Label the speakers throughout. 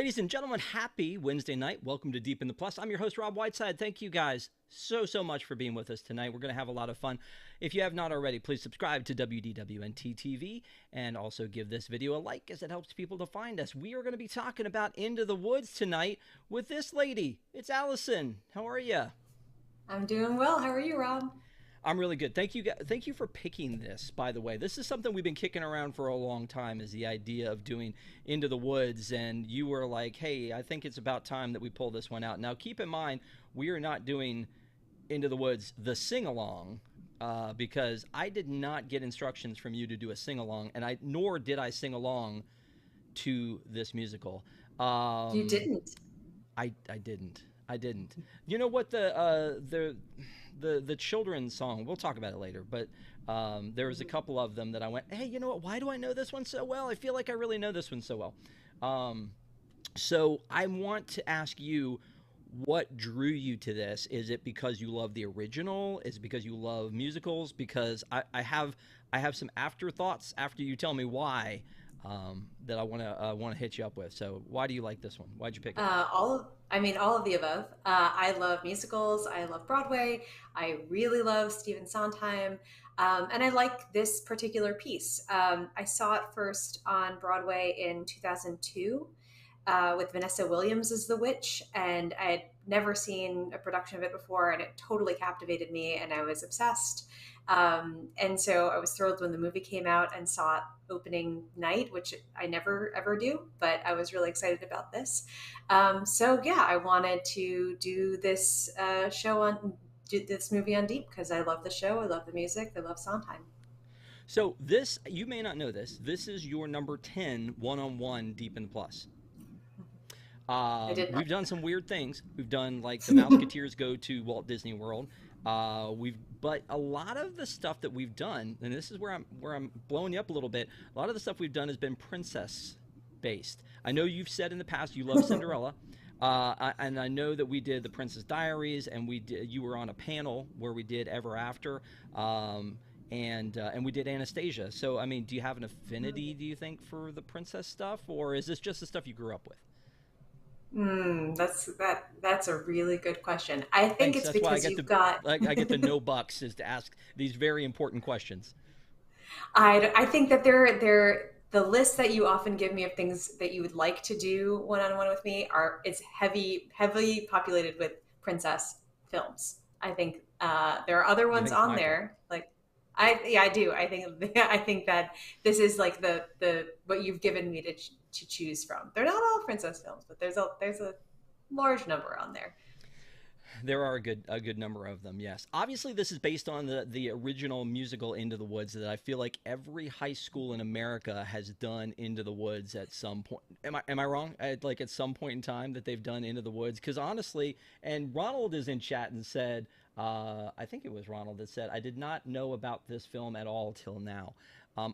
Speaker 1: Ladies and gentlemen, happy Wednesday night. Welcome to Deep in the Plus. I'm your host, Rob Whiteside. Thank you guys so much for being with us tonight. We're going to have a lot of fun. If you have not already, please subscribe to WDWNT TV and also give this video a like as it helps people to find us. We are going to be talking about Into the Woods tonight with this lady. It's Allison. How are you?
Speaker 2: I'm doing well. How are you, Rob?
Speaker 1: I'm really good. Thank you. Thank you for picking this, by the way. This is something we've been kicking around for a long time, is the idea of doing Into the Woods. And you were like, hey, I think it's about time that we pull this one out. Now, keep in mind, we are not doing Into the Woods, the sing-along, because I did not get instructions from you to do a sing-along, and nor did I sing along to this musical.
Speaker 2: You didn't.
Speaker 1: I didn't. I didn't. You know what the children's song? We'll talk about it later. But there was a couple of them that I went, hey, you know what? Why do I know this one so well? I feel like I really know this one so well. So I want to ask you, what drew you to this? Is it because you love the original? Is it because you love musicals? Because I have some afterthoughts after you tell me why, that I want to hit you up with. So why do you like this one? Why'd you pick it?
Speaker 2: All of the above. I love musicals. I love Broadway. I really love Stephen Sondheim. And I like this particular piece. I saw it first on Broadway in 2002 with Vanessa Williams as the witch. And I had never seen a production of it before, and it totally captivated me, and I was obsessed. And so I was thrilled when the movie came out and saw it opening night, which I never ever do, but I was really excited about this. So yeah, I wanted to do this do this movie on Deep because I love the show, I love the music, I love Sondheim.
Speaker 1: So this, you may not know this. This is your number 10 one-on-one Deep in the Plus.
Speaker 2: I did not
Speaker 1: We've done
Speaker 2: know
Speaker 1: some weird things. We've done like the Mouseketeers go to Walt Disney World. But a lot of the stuff that we've done, and this is where I'm blowing you up a little bit. A lot of the stuff we've done has been princess based. I know you've said in the past you love Cinderella, and I know that we did the Princess Diaries, and you were on a panel where we did Ever After, and we did Anastasia. So I mean, do you have an affinity? Do you think for the princess stuff, or is this just the stuff you grew up with?
Speaker 2: that's a really good question. I think
Speaker 1: Thanks.
Speaker 2: it's
Speaker 1: That's why I
Speaker 2: because
Speaker 1: get
Speaker 2: you've got
Speaker 1: I get the no bucks, is to ask these very important questions.
Speaker 2: I think that they're the list that you often give me of things that you would like to do one on one with me are it's heavily populated with princess films. I think there are other
Speaker 1: You
Speaker 2: ones
Speaker 1: think it's
Speaker 2: on
Speaker 1: my fault?
Speaker 2: there. Like I do. I think I think that this is like the what you've given me to choose from. They're not all princess films, but there's a large number on there.
Speaker 1: There are a good number of them. Yes. Obviously, this is based on the original musical Into the Woods that I feel like every high school in America has done Into the Woods at some point. Am I wrong? Like at some point in time that they've done Into the Woods? Because honestly, and Ronald is in chat and said, I think it was Ronald that said, I did not know about this film at all till now.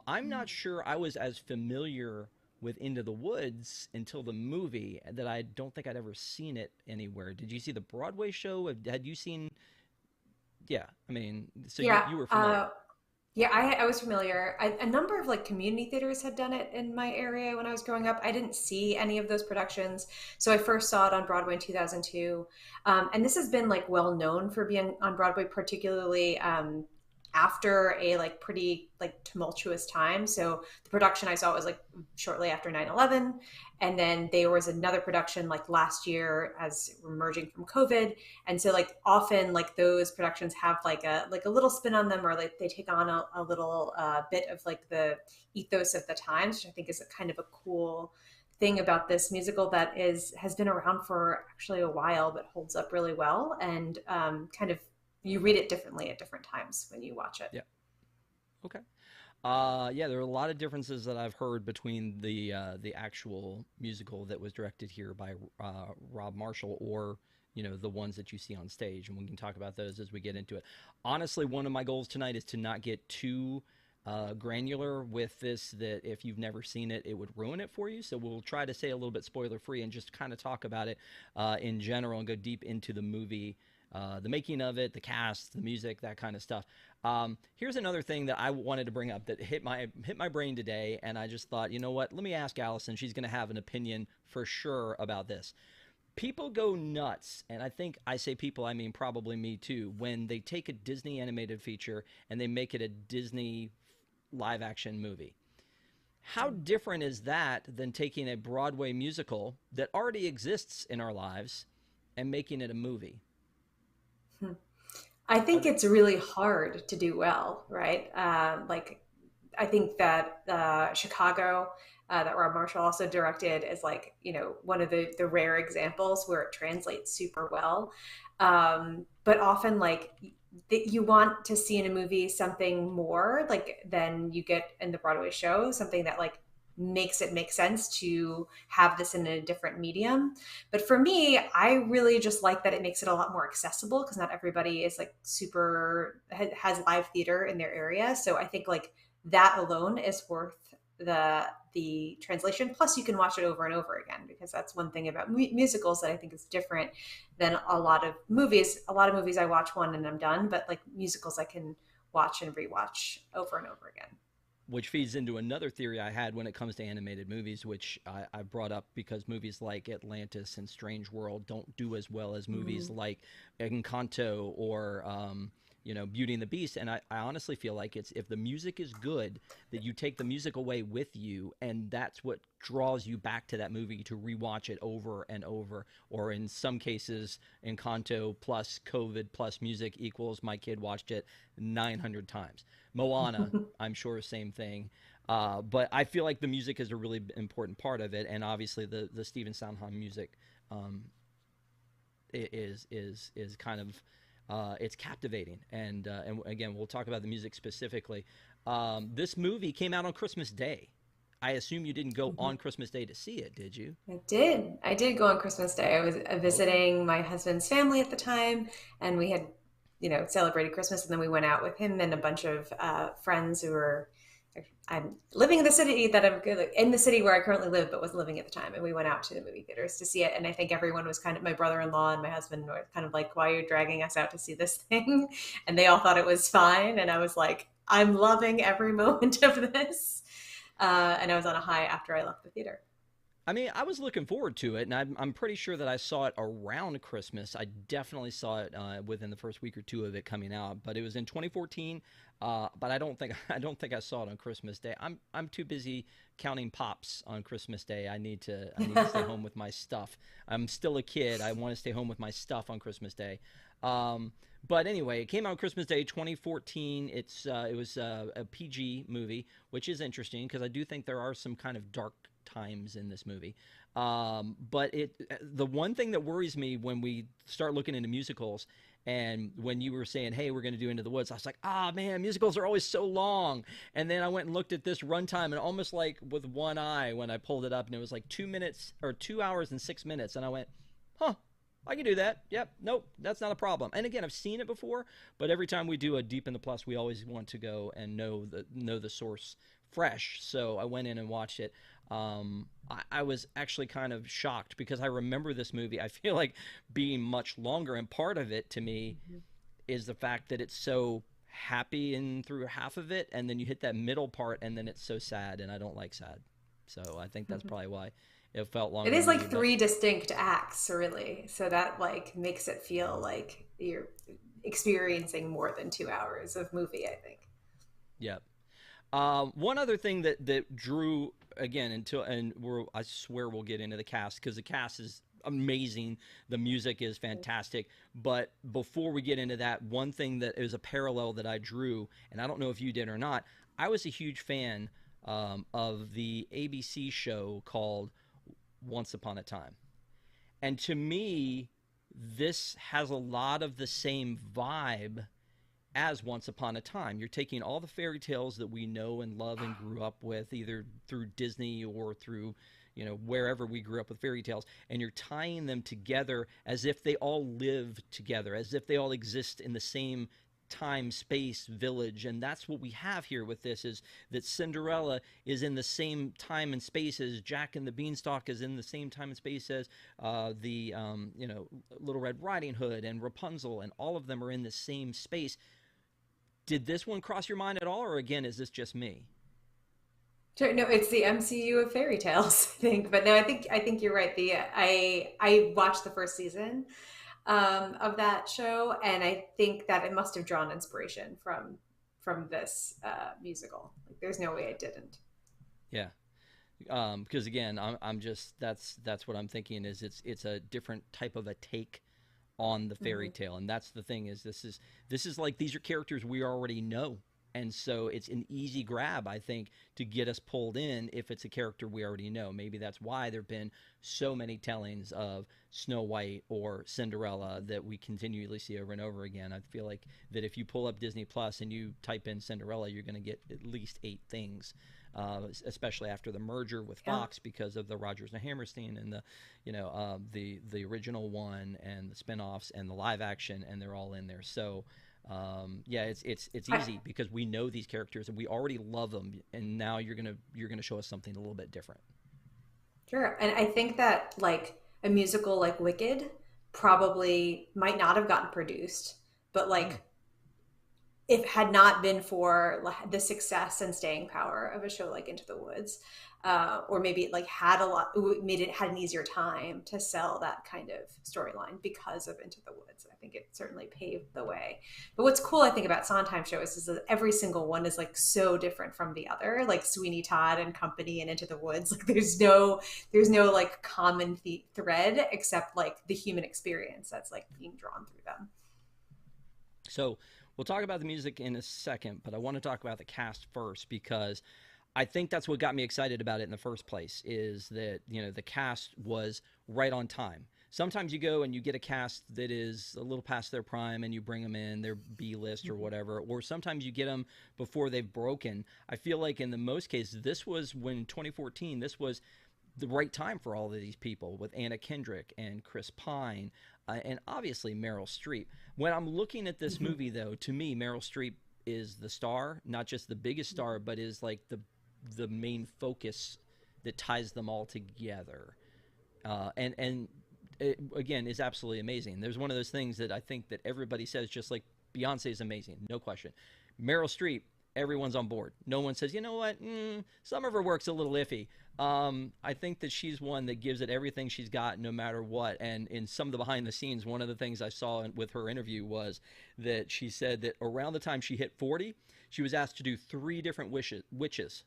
Speaker 1: I'm not sure I was as familiar with Into the Woods until the movie, that I don't think I'd ever seen it anywhere. Did you see the Broadway show? Had you seen? Yeah, I mean, so you
Speaker 2: Yeah.
Speaker 1: you were familiar.
Speaker 2: Yeah, I was familiar. A number of like community theaters had done it in my area when I was growing up. I didn't see any of those productions, so I first saw it on Broadway in 2002. And this has been like well known for being on Broadway, particularly after a like pretty like tumultuous time. So the production I saw was like shortly after 9/11, and then there was another production like last year as we're emerging from COVID. And so like often like those productions have like a little spin on them, or like they take on a little bit of like the ethos of the times, which I think is a kind of a cool thing about this musical that is has been around for actually a while but holds up really well, and kind of you read it differently at different times when you watch it.
Speaker 1: Yeah. Okay. Yeah, there are a lot of differences that I've heard between the actual musical that was directed here by Rob Marshall, or the ones that you see on stage, and we can talk about those as we get into it. Honestly, one of my goals tonight is to not get too granular with this, that if you've never seen it, it would ruin it for you. So we'll try to stay a little bit spoiler free and just kind of talk about it in general and go deep into the movie the making of it, the cast, the music, that kind of stuff. Here's another thing that I wanted to bring up that hit my brain today, and I just thought, you know what? Let me ask Allison. She's going to have an opinion for sure about this. People go nuts, and I say people, I mean probably me too, when they take a Disney animated feature and they make it a Disney live action movie. How different is that than taking a Broadway musical that already exists in our lives and making it a movie?
Speaker 2: I
Speaker 1: Are
Speaker 2: think
Speaker 1: there,
Speaker 2: it's really hard to do well, right? I think that Chicago, that Rob Marshall also directed, is like, one of the rare examples where it translates super well. But often, like, you want to see in a movie something more like than you get in the Broadway show, something that like makes it make sense to have this in a different medium. But for me, I really just like that it makes it a lot more accessible because not everybody is like super has live theater in their area. So I think like that alone is worth the translation. Plus, you can watch it over and over again because that's one thing about musicals that I think is different than a lot of movies. A lot of movies I watch one and I'm done, but like musicals I can watch and rewatch over and over again.
Speaker 1: which feeds into another theory I had when it comes to animated movies, which I brought up because movies like Atlantis and Strange World don't do as well as movies
Speaker 2: Mm.
Speaker 1: like Encanto or Beauty and the Beast. And I honestly feel like it's if the music is good, that you take the music away with you, and that's what draws you back to that movie to rewatch it over and over. Or in some cases, Encanto plus COVID plus music equals my kid watched it 900 times. Moana, I'm sure, same thing. But I feel like the music is a really important part of it, and obviously the Stephen Sondheim music um, is kind of it's captivating. And again, we'll talk about the music specifically. This movie came out on Christmas Day. I assume you didn't go
Speaker 2: Mhm.
Speaker 1: on Christmas Day to see it, did you?
Speaker 2: I did. I did go on Christmas Day. I was
Speaker 1: Okay.
Speaker 2: visiting my husband's family at the time, and we had, celebrated Christmas, and then we went out with him and a bunch of friends who were. I'm living in the city that I'm in the city where I currently live, but was living at the time, and we went out to the movie theaters to see it. And I think everyone was kind of my brother-in-law and my husband were kind of like, "Why are you dragging us out to see this thing?" And they all thought it was fine, and I was like, "I'm loving every moment of this." And I was on a high after I left the theater.
Speaker 1: I mean, I was looking forward to it, and I'm pretty sure that I saw it around Christmas. I definitely saw it within the first week or two of it coming out, but it was in 2014. But I don't think I saw it on Christmas Day. I'm too busy counting pops on Christmas Day. I need to stay home with my stuff. I'm still a kid. I want to stay home with my stuff on Christmas Day. But anyway, it came out Christmas Day 2014. It was a PG movie, which is interesting because I do think there are some kind of dark times in this movie. But the one thing that worries me when we start looking into musicals, and when you were saying, "Hey, we're going to do Into the Woods," I was like, "Ah, man, musicals are always so long." And then I went and looked at this runtime, and almost like with one eye when I pulled it up, and it was like 2 minutes or 2 hours and 6 minutes, and I went, "Huh." I can do that. Yep. Nope. That's not a problem. And again, I've seen it before, but every time we do a Deep in the Plus, we always want to go and know the source fresh. So I went in and watched it. I was actually kind of shocked because I remember this movie. I feel like being much longer, and part of it to me is the fact that it's so happy in through half of it, and then you hit that middle part, and then it's so sad, and I don't like sad. So I think that's probably why it felt
Speaker 2: It
Speaker 1: longer to
Speaker 2: is
Speaker 1: me.
Speaker 2: like
Speaker 1: But
Speaker 2: three distinct acts, really. So that like makes it feel like you're experiencing more than 2 hours of movie, I think.
Speaker 1: yeah. One other thing that drew again until and I swear we'll get into the cast because the cast is amazing, the music is fantastic. But before we get into that, one thing that is a parallel that I drew, and I don't know if you did or not. I was a huge fan of the ABC show called Once Upon a Time, and to me, this has a lot of the same vibe as Once Upon a Time. You're taking all the fairy tales that we know and love and grew up with, either through Disney or through, wherever we grew up with fairy tales, and you're tying them together as if they all live together, as if they all exist in the same time space village, and that's what we have here with this, is that Cinderella is in the same time and space as Jack and the Beanstalk, is in the same time and space as the Little Red Riding Hood and Rapunzel, and all of them are in the same space. Did this one cross your mind at all, or again, is this just me?
Speaker 2: Sure, no, it's the MCU of fairy tales, I think. But no, I think you're right. I watched the first season of that show, and I think that it must have drawn inspiration from this musical. Like, there's no way it didn't.
Speaker 1: Yeah. Because again, I'm just, that's what I'm thinking, is it's a different type of a take on the fairy
Speaker 2: Hmm.
Speaker 1: tale, and that's the thing, is this is like, these are characters we already know, and so it's an easy grab, I think, to get us pulled in if it's a character we already know. Maybe that's why there've been so many tellings of Snow White or Cinderella that we continually see over and over again. I feel like that if you pull up Disney Plus and you type in Cinderella, you're going to get at least 8 things, especially after the merger with
Speaker 2: Yeah.
Speaker 1: Fox, because of the Rogers and Hammerstein and the, the original one and the spinoffs and the live action, and they're all in there. So yeah, it's
Speaker 2: I,
Speaker 1: easy because we know these characters and we already love them, and now you're gonna show us something a little bit different.
Speaker 2: sure. And I think that like a musical like Wicked probably might not have gotten produced, but
Speaker 1: Mm.
Speaker 2: like if had not been for the success and staying power of a show like Into the Woods, or maybe it like had a lot, made it had an easier time to sell that kind of storyline because of Into the Woods. I think it certainly paved the way. But what's cool, I think, about Sondheim shows is that every single one is like so different from the other, like Sweeney Todd and Company and Into the Woods. Like there's no like common thread except like the human experience that's like being drawn through them.
Speaker 1: So we'll talk about the music in a second, but I want to talk about the cast first, because I think that's what got me excited about it in the first place, is that, the cast was right on time. Sometimes you go and you get a cast that is a little past their prime and you bring them in, their B list or whatever, or sometimes you get them before they've broken. I feel like in the most cases, this was when 2014, this was the right time for all of these people, with Anna Kendrick and Chris Pine, and obviously Meryl Streep. When I'm looking at this
Speaker 2: Mhm.
Speaker 1: movie, though, to me, Meryl Streep is the star, not just the biggest star, but is like the main focus that ties them all together. And it, again, is absolutely amazing. There's one of those things that I think that everybody says, just like Beyonce is amazing, no question. Meryl Streep, everyone's on board. No one says, you know what, some of her work's a little iffy. I think that she's one that gives it everything she's got, no matter what. And in some of the behind the scenes, one of the things I saw with her interview was that she said that around the time she hit 40, she was asked to do 3 different witches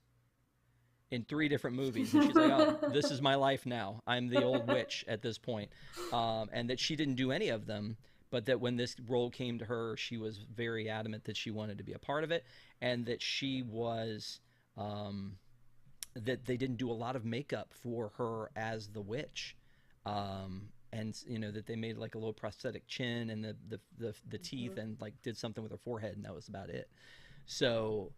Speaker 1: in 3 different movies, and she's like, "Oh, this is my life now. I'm the old witch at this point," and that she didn't do any of them, but that when this role came to her, she was very adamant that she wanted to be a part of it, and that she was. That they didn't do a lot of makeup for her as the witch, and that they made like a little prosthetic chin and the teeth, and like did something with her forehead, and that was about it. So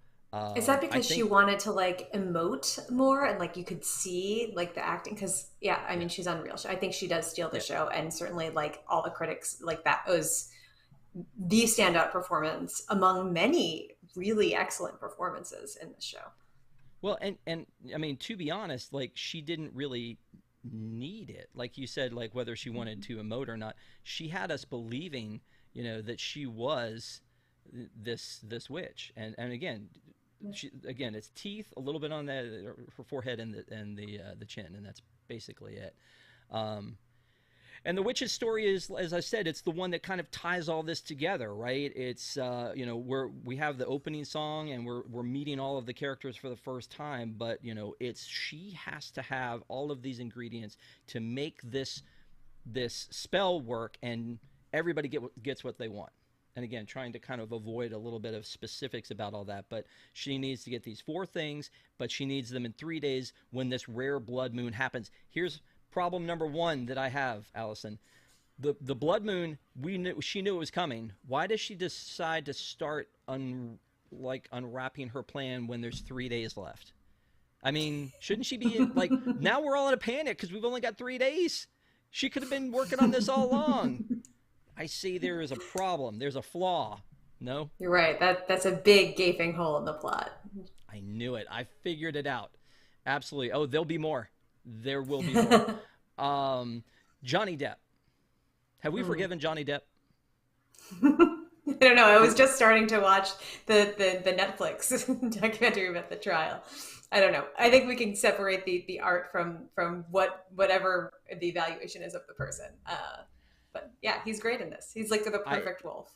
Speaker 2: Is that
Speaker 1: I
Speaker 2: because she
Speaker 1: think,
Speaker 2: wanted to like emote more and like you could see like the acting? Because yeah, I
Speaker 1: yeah,
Speaker 2: mean she's unreal. I think she does steal the
Speaker 1: yeah.
Speaker 2: show, and certainly like all the critics like that was the standout performance among many really excellent performances in the show.
Speaker 1: Well, and I mean, to be honest, like, she didn't really need it. Like you said, like, whether she wanted to emote or not, she had us believing, that she was this witch. And again, again, it's teeth, a little bit on her forehead and the chin, and that's basically it. Um, and the witch's story is, as I said, it's the one that kind of ties all this together, right? It's where we have the opening song and we're meeting all of the characters for the first time, but it's, she has to have all of these ingredients to make this spell work, and everybody gets what they want. And again, trying to kind of avoid a little bit of specifics about all that, but she needs to get these 4 things, but she needs them in 3 days when this rare blood moon happens. Here's problem number one that I have, Allison. The blood moon, she knew it was coming. Why does she decide to start unwrapping her plan when there's 3 days left? I mean, shouldn't she be like, now we're all in a panic because we've only got 3 days? She could have been working on this all along. I see there is a problem. There's a flaw. No,
Speaker 2: You're right. That's a big gaping hole in the plot.
Speaker 1: I knew it. I figured it out. Absolutely. Oh, there'll be more. There will be more. Um, Johnny Depp. Have we
Speaker 2: Hmm.
Speaker 1: forgiven Johnny Depp?
Speaker 2: I don't know. I was
Speaker 1: Do
Speaker 2: just starting to watch the Netflix documentary about the trial. I don't know. I think we can separate the art from whatever the evaluation is of the person. But yeah, he's great in this. He's like the
Speaker 1: I
Speaker 2: perfect wolf.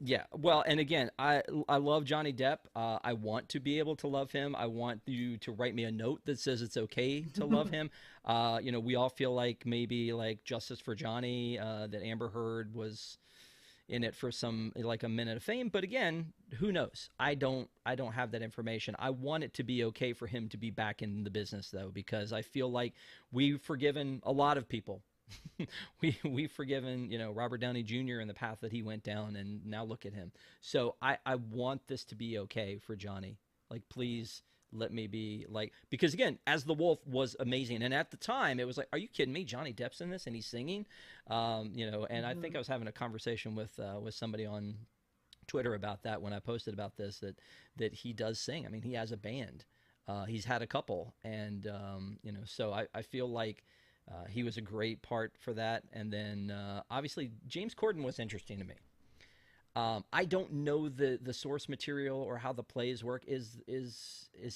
Speaker 1: Yeah, well, and again, I love Johnny Depp. I want to be able to love him. I want you to write me a note that says it's okay to love him. We all feel like maybe like justice for Johnny, that Amber Heard was in it for some like a minute of fame, but again, who knows? I don't have that information. I want it to be okay for him to be back in the business though, because I feel like we've forgiven a lot of people. We've forgiven, Robert Downey Jr. and the path that he went down, and now look at him. So I want this to be okay for Johnny. Like, please let me be like, because again, as the Wolf was amazing, and at the time it was like, are you kidding me? Johnny Depp's in this and he's singing, And I think
Speaker 2: Hmm.
Speaker 1: I was having a conversation with somebody on Twitter about that when I posted about this, that he does sing. I mean, he has a band. He's had a couple, and so I feel like he was a great part for that. And then obviously James Corden was interesting to me. I don't know the source material or how the plays work. Is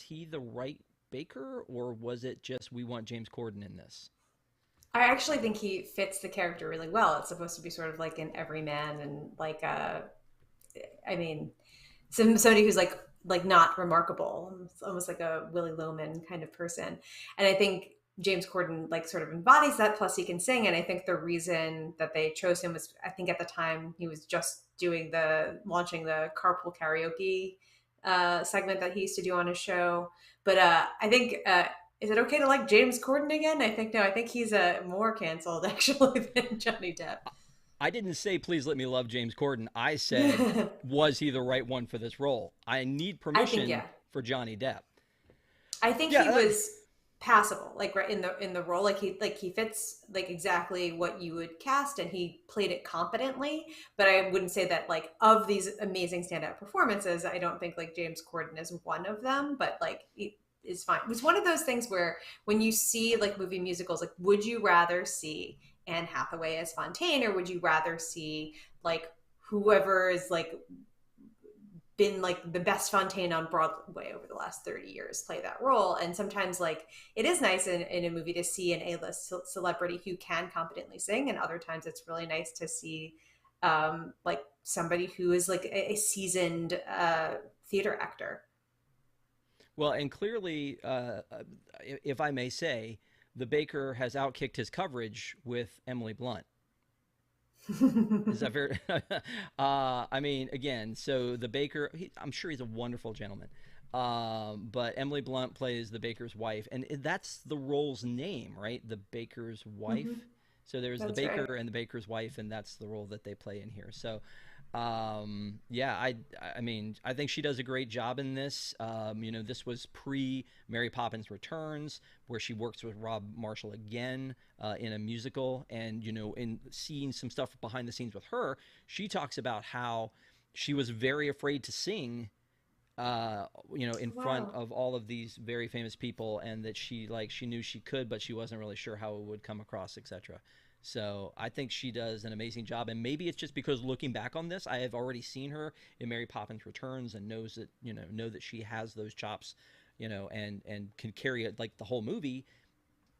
Speaker 1: he the right Baker, or was it just we want James Corden in this?
Speaker 2: I actually think he fits the character really well. It's supposed to be sort of like an everyman and like I mean, somebody who's like not remarkable, almost like a Willy Loman kind of person. And I think James Corden like sort of embodies that. Plus, he can sing. And I think the reason that they chose him was, I think at the time he was just doing the launching the carpool karaoke segment that he used to do on his show. But I think. Is it okay to like James Corden again? I think no. I think he's more canceled actually than Johnny Depp.
Speaker 1: I didn't say please let me love James Corden. I said was he the right one for this role? I need
Speaker 2: I think
Speaker 1: permission
Speaker 2: yeah.
Speaker 1: for Johnny Depp.
Speaker 2: I think
Speaker 1: Yeah,
Speaker 2: he was passable, like right in the role, like he fits like exactly what you would cast, and he played it competently. But I wouldn't say that like of these amazing standout performances, I don't think like James Corden is one of them. But like it is fine. It was one of those things where when you see like movie musicals, like would you rather see Anne Hathaway as Fontaine, or would you rather see like whoever is like been like the best Fontaine on Broadway over the last 30 years play that role. And sometimes like it is nice in a movie to see an A-list celebrity who can competently sing. And other times it's really nice to see like somebody who is like a seasoned theater actor.
Speaker 1: well, and clearly, if I may say, the Baker has outkicked his coverage with Emily Blunt. Is that fair? I mean, again, so the Baker, I'm sure he's a wonderful gentleman. But Emily Blunt plays the Baker's wife, and that's the role's name, right? The Baker's wife.
Speaker 2: Hmm.
Speaker 1: So there's the
Speaker 2: That's
Speaker 1: Baker
Speaker 2: right.
Speaker 1: and the Baker's wife, and that's the role that they play in here. So, yeah, I mean, I think she does a great job in this. This was pre Mary Poppins Returns, where she works with Rob Marshall again in a musical, and in seeing some stuff behind the scenes with her, she talks about how she was very afraid to sing in front
Speaker 2: Wow.
Speaker 1: of all of these very famous people, and that she knew she could, but she wasn't really sure how it would come across, etc. So I think she does an amazing job, and maybe it's just because looking back on this, I have already seen her in Mary Poppins Returns and know that she has those chops, and can carry it like the whole movie.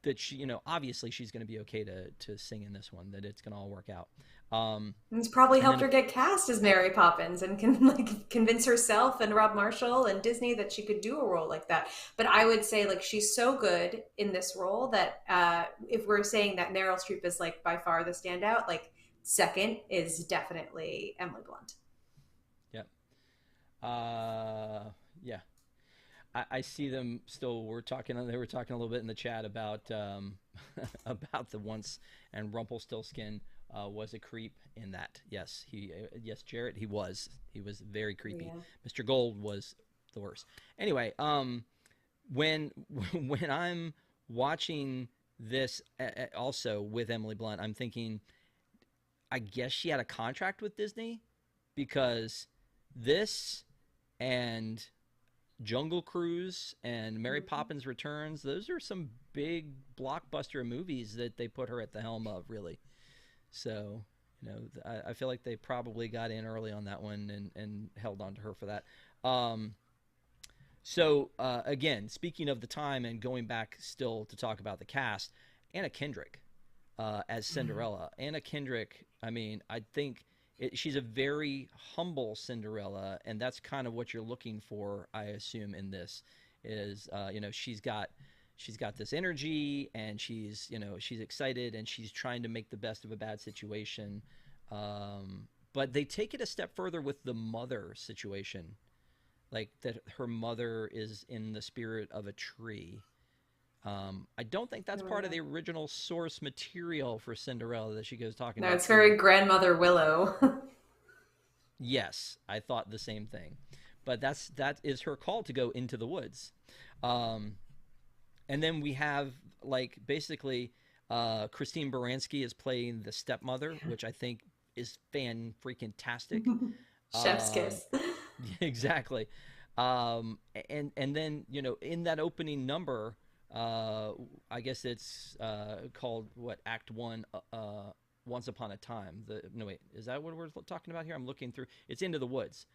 Speaker 1: That she, obviously she's going to be okay to sing in this one. That it's going to all work out. Um,
Speaker 2: It's probably
Speaker 1: and
Speaker 2: helped
Speaker 1: then
Speaker 2: her get cast as Mary Poppins and can like convince herself and Rob Marshall and Disney that she could do a role like that. But I would say like she's so good in this role that if we're saying that Meryl Streep is like by far the standout, like second is definitely Emily Blunt.
Speaker 1: yeah, yeah. I see them still. They were talking a little bit in the chat about about the once, and Rumpelstiltskin was a creep in that. Yes, yes, Jarrett, he was very creepy.
Speaker 2: Yeah.
Speaker 1: Mr. Gold was the worst. Anyway, when when I'm watching this also with Emily Blunt, I'm thinking, I guess she had a contract with Disney, because this and Jungle Cruise and Mary Poppins Returns, those are some big blockbuster movies that they put her at the helm of, really. So, I feel like they probably got in early on that one and held on to her for that. Um, again, speaking of the time and going back still to talk about the cast, Anna Kendrick as Cinderella. Anna Kendrick, I mean, I think she's a very humble Cinderella, and that's kind of what you're looking for, I assume, in this. Is she's got this energy, and she's excited, and she's trying to make the best of a bad situation. But they take it a step further with the mother situation, like that her mother is in the spirit of a tree. I don't think that's
Speaker 2: Oh,
Speaker 1: part of
Speaker 2: yeah.
Speaker 1: the original source material for Cinderella that she goes talking
Speaker 2: No,
Speaker 1: about
Speaker 2: it's
Speaker 1: tree.
Speaker 2: very grandmother Willow.
Speaker 1: Yes, I thought the same thing, but that is her call to go into the woods. Um, and then we have like basically Christine Baranski is playing the stepmother, which I think is fan freaking tastic.
Speaker 2: Chef's
Speaker 1: Um,
Speaker 2: kiss.
Speaker 1: exactly. And then in that opening number, uh, I guess it's called what Act One. Once Upon a Time. No, wait, is that what we're talking about here? I'm looking through. It's Into the Woods,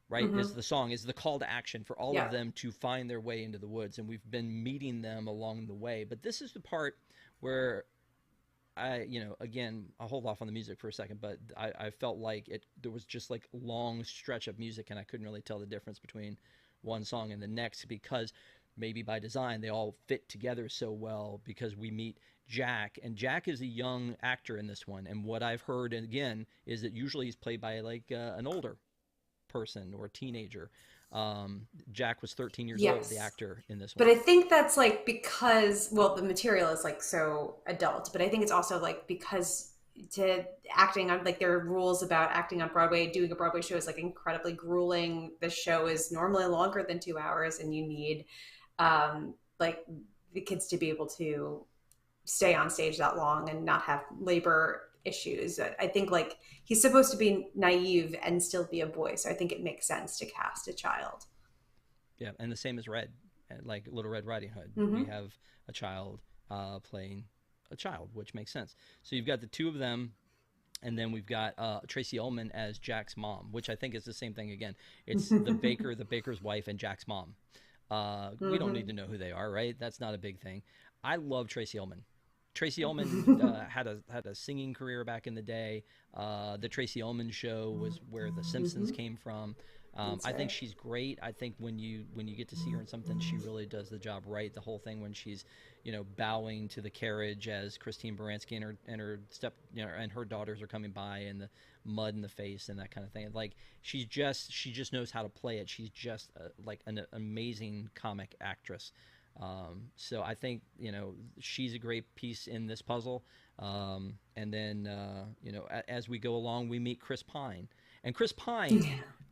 Speaker 1: right?
Speaker 2: Hmm.
Speaker 1: Is the song is the call to action for all of
Speaker 2: Yeah.
Speaker 1: them to find their way into the woods, and we've been meeting them along the way. But this is the part where again, I'll hold off on the music for a second, but I felt like there was just like long stretch of music, and I couldn't really tell the difference between one song and the next because maybe by design they all fit together so well because we meet Jack, and Jack is a young actor in this one, and what I've heard again is that usually he's played by like an older person or a teenager. Jack was 13 years old, the
Speaker 2: Yes.
Speaker 1: actor in this
Speaker 2: But
Speaker 1: one.
Speaker 2: I think that's like because, well, the material is like so adult, but I think it's also like because to acting on like there are rules about acting on Broadway. Doing a Broadway show is like incredibly grueling. The show is normally longer than 2 hours, and you need like the kids to be able to stay on stage that long and not have labor issues. I think like he's supposed to be naive and still be a boy, so I think it makes sense to cast a child.
Speaker 1: Yeah, and the same as Red, like Little Red Riding Hood. We
Speaker 2: Mm-hmm.
Speaker 1: have a child playing a child, which makes sense. So you've got the two of them, and then we've got Tracy Ullman as Jack's mom, which I think is the same thing again. It's the baker's wife, and Jack's mom. We don't need to know who they are, right? That's not a big thing. I love Tracy Ullman. Tracy Ullman had a singing career back in the day. The Tracy Ullman Show was where The Simpsons came from.
Speaker 2: That's
Speaker 1: I think
Speaker 2: right.
Speaker 1: she's great. I think when you get to see her in something, she really does the job right. The whole thing when she's bowing to the carriage as Christine Baranski and her step and her daughters are coming by and the mud in the face and that kind of thing. Like she just knows how to play it. She's just like an amazing comic actress. So I think she's a great piece in this puzzle. And then as we go along, we meet Chris Pine, and Chris Pine.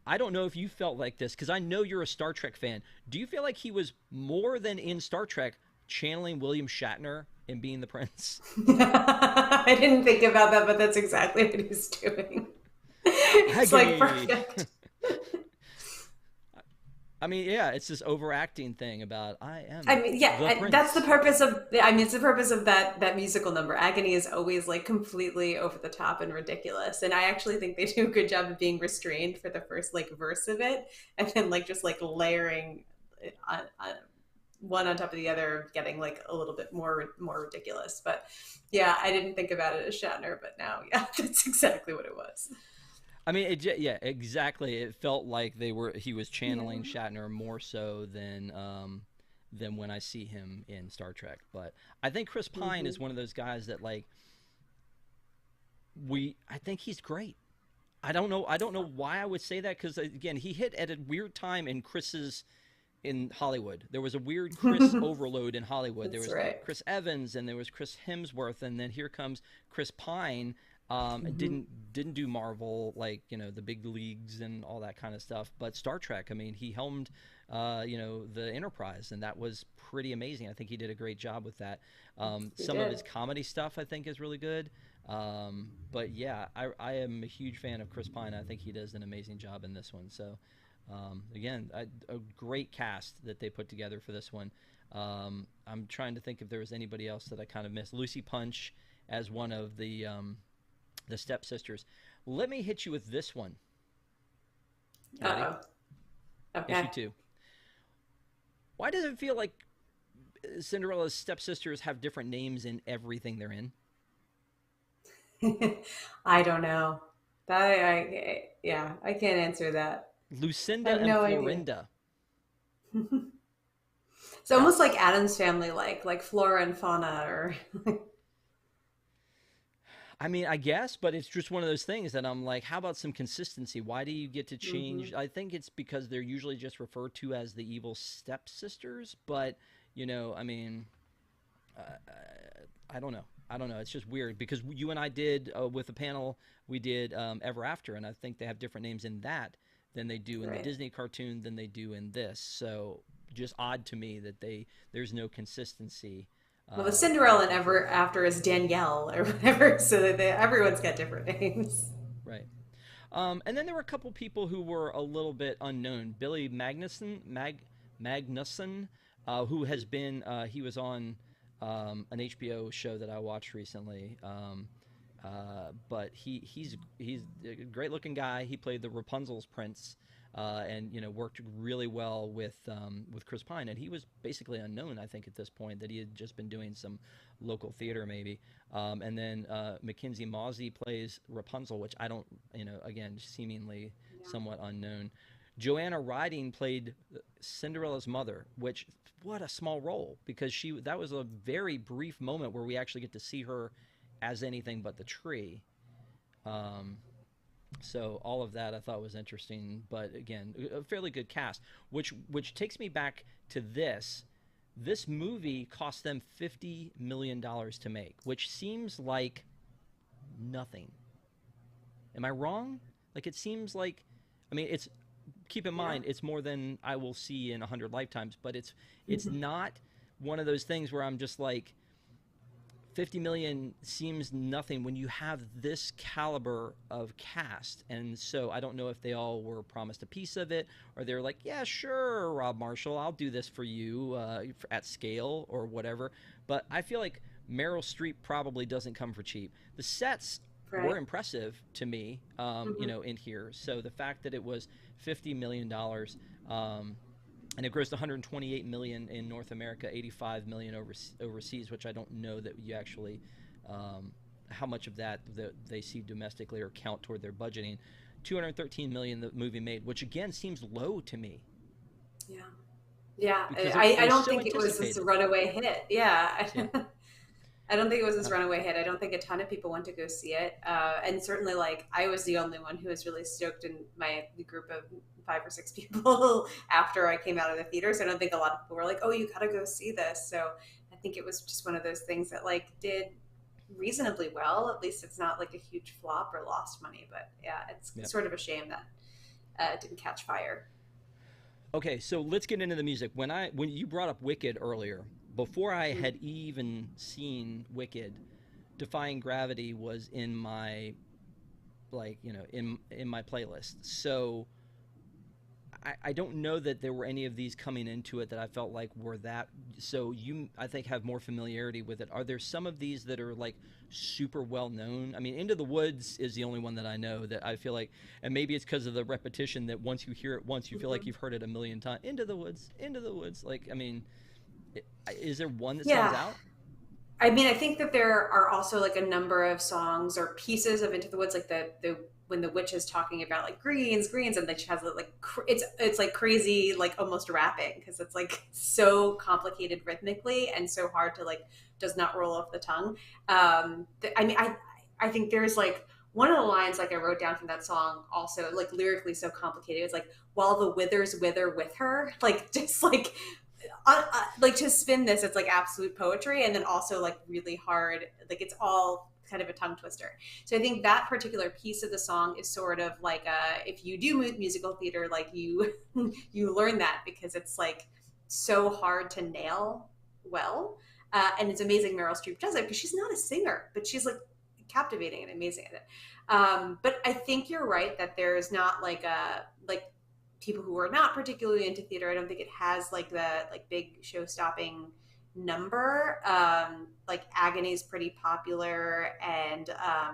Speaker 1: I don't know if you felt like this because I know you're a Star Trek fan. Do you feel like he was more than in Star Trek channeling William Shatner in Being the Prince?
Speaker 2: I didn't think about that, but that's exactly what he's doing. It's like
Speaker 1: Agony.
Speaker 2: perfect.
Speaker 1: I mean, yeah, it's this overacting thing about I
Speaker 2: I
Speaker 1: am
Speaker 2: mean, yeah,
Speaker 1: the
Speaker 2: that's the
Speaker 1: prince.
Speaker 2: purpose of. I mean, it's the purpose of that musical number. Agony is always like completely over the top and ridiculous, and I actually think they do a good job of being restrained for the first like verse of it, and then like just like layering on one on top of the other, getting like a little bit more ridiculous. But yeah, I didn't think about it as Shatner, but now yeah, that's exactly what it was.
Speaker 1: I mean, yeah, exactly. It felt like he was channeling
Speaker 2: Yeah.
Speaker 1: Shatner more so than when I see him in Star Trek. But I think Chris Pine
Speaker 2: Hmm.
Speaker 1: is one of those guys that like I think he's great. I don't know why I would say that because again, he hit at a weird time in Hollywood. There was a weird Chris overload in Hollywood. There
Speaker 2: That's
Speaker 1: was
Speaker 2: right.
Speaker 1: Chris Evans and there was Chris Hemsworth, and then here comes Chris Pine.
Speaker 2: Hmm.
Speaker 1: Didn't do Marvel like the big leagues and all that kind of stuff, but Star Trek. I mean, he helmed the Enterprise, and that was pretty amazing. I think he did a great job with that.
Speaker 2: He
Speaker 1: Some of his
Speaker 2: did.
Speaker 1: comedy stuff I think is really good. But yeah, I am a huge fan of Chris Pine. I think he does an amazing job in this one. So again, a great cast that they put together for this one. I'm trying to think if there was anybody else that I kind of missed. Lucy Punch as one of the stepsisters. Let me hit you with this one. You ready?
Speaker 2: Uh-oh.
Speaker 1: Issue
Speaker 2: Okay.
Speaker 1: two. Why does it feel like Cinderella's stepsisters have different names in everything they're in?
Speaker 2: I don't know. Yeah, I can't answer that. I
Speaker 1: Lucinda
Speaker 2: have
Speaker 1: and
Speaker 2: no idea.
Speaker 1: Florinda.
Speaker 2: It's almost like Adam's family, like flora and fauna, or
Speaker 1: I mean, I guess, but it's just one of those things that I'm like, how about some consistency? Why do you get to
Speaker 2: hmm.
Speaker 1: change? I think it's because they're usually just referred to as the evil stepsisters, but I mean, uh, I don't know. I don't know. It's just weird because you and I did with the panel, we did Ever After, and I think they have different names in that than they do in the
Speaker 2: Right.
Speaker 1: Disney cartoon than they do in this. So just odd to me that there's no consistency
Speaker 2: Well, the
Speaker 1: with
Speaker 2: Cinderella and
Speaker 1: them.
Speaker 2: Ever After is Danielle or whatever, so that everyone's got different names.
Speaker 1: Right. And then there were a couple people who were a little bit unknown. Billy Magnuson, who has been he was on an HBO show that I watched recently. But he's a great looking guy. He played the Rapunzel's prince, and worked really well with Chris Pine. And he was basically unknown, I think, at this point, that he had just been doing some local theater maybe. And then Mackenzie Mozzie plays Rapunzel, which I don't, again, seemingly
Speaker 2: Yeah.
Speaker 1: somewhat unknown. Joanna Riding played Cinderella's mother, which what a small role, because she that was a very brief moment where we actually get to see her as anything but the tree. Um, so all of that I thought was interesting, but again, a fairly good cast, which takes me back to this. This movie cost them $50 million to make, which seems like nothing. Am I wrong? Like it seems like, I mean, it's keep in
Speaker 2: Yeah.
Speaker 1: mind it's more than I will see in 100 lifetimes, but it's not one of those things where I'm just like 50 million seems nothing when you have this caliber of cast. And so I don't know if they all were promised a piece of it, or they're like, yeah, sure, Rob Marshall, I'll do this for you at scale or whatever. But I feel like Meryl Streep probably doesn't come for cheap. The sets were
Speaker 2: Right.
Speaker 1: impressive to me,
Speaker 2: Hmm.
Speaker 1: in here. So the fact that it was $50 million, and it grossed 128 million in North America, 85 million overseas, which I don't know that you actually um, how much of that they see domestically or count toward their budgeting. 213 million the movie made, which again seems low to me
Speaker 2: Yeah. Yeah.
Speaker 1: because it
Speaker 2: I
Speaker 1: was
Speaker 2: don't
Speaker 1: so
Speaker 2: think it was this
Speaker 1: anticipated.
Speaker 2: runaway hit. Yeah.
Speaker 1: Yeah.
Speaker 2: I don't think it was this
Speaker 1: Uh,
Speaker 2: runaway hit. I don't think a ton of people went to go see it. And certainly, like, I was the only one who was really stoked in my group of 5 or 6 people after I came out of the theater. So I don't think a lot of people were like, oh, you gotta go see this. So I think it was just one of those things that, like, did reasonably well. At least it's not like a huge flop or lost money. But yeah, it's
Speaker 1: yeah.
Speaker 2: sort of a shame that it didn't catch fire.
Speaker 1: Okay, so let's get into the music. When you brought up Wicked earlier, before I
Speaker 2: Mhm.
Speaker 1: had even seen Wicked, Defying Gravity was in my in my playlist. So I don't know that there were any of these coming into it that I felt like were that. So you, I think, have more familiarity with it. Are there some of these that are like super well known? I mean, Into the Woods is the only one that I know that I feel like, and maybe it's because of the repetition that once you hear it once, you feel like
Speaker 2: Mhm.
Speaker 1: you've heard it a million times. Into the Woods, Into the Woods. Like, I mean, is there one that stands
Speaker 2: Yeah.
Speaker 1: out?
Speaker 2: I mean, I think that there are also like a number of songs or pieces of Into the Woods, like the when the witch is talking about like greens, and then she has like it's like crazy, like almost rapping because it's like so complicated rhythmically and so hard to like does not roll off the tongue. I mean, I think there's like one of the lines like I wrote down from that song also like lyrically so complicated. It's like while the withers wither with her, like just like to spin this, it's like absolute poetry, and then also like really hard, like it's all kind of a tongue twister. So I think that particular piece of the song is sort of like if you do musical theater, like you you learn that because it's like so hard to nail well. And it's amazing Meryl Streep does it because she's not a singer, but she's like captivating and amazing at it. But I think you're right that there's not like a like people who are not particularly into theater. I don't think it has like the like big show stopping number. Like Agony is pretty popular, and uh,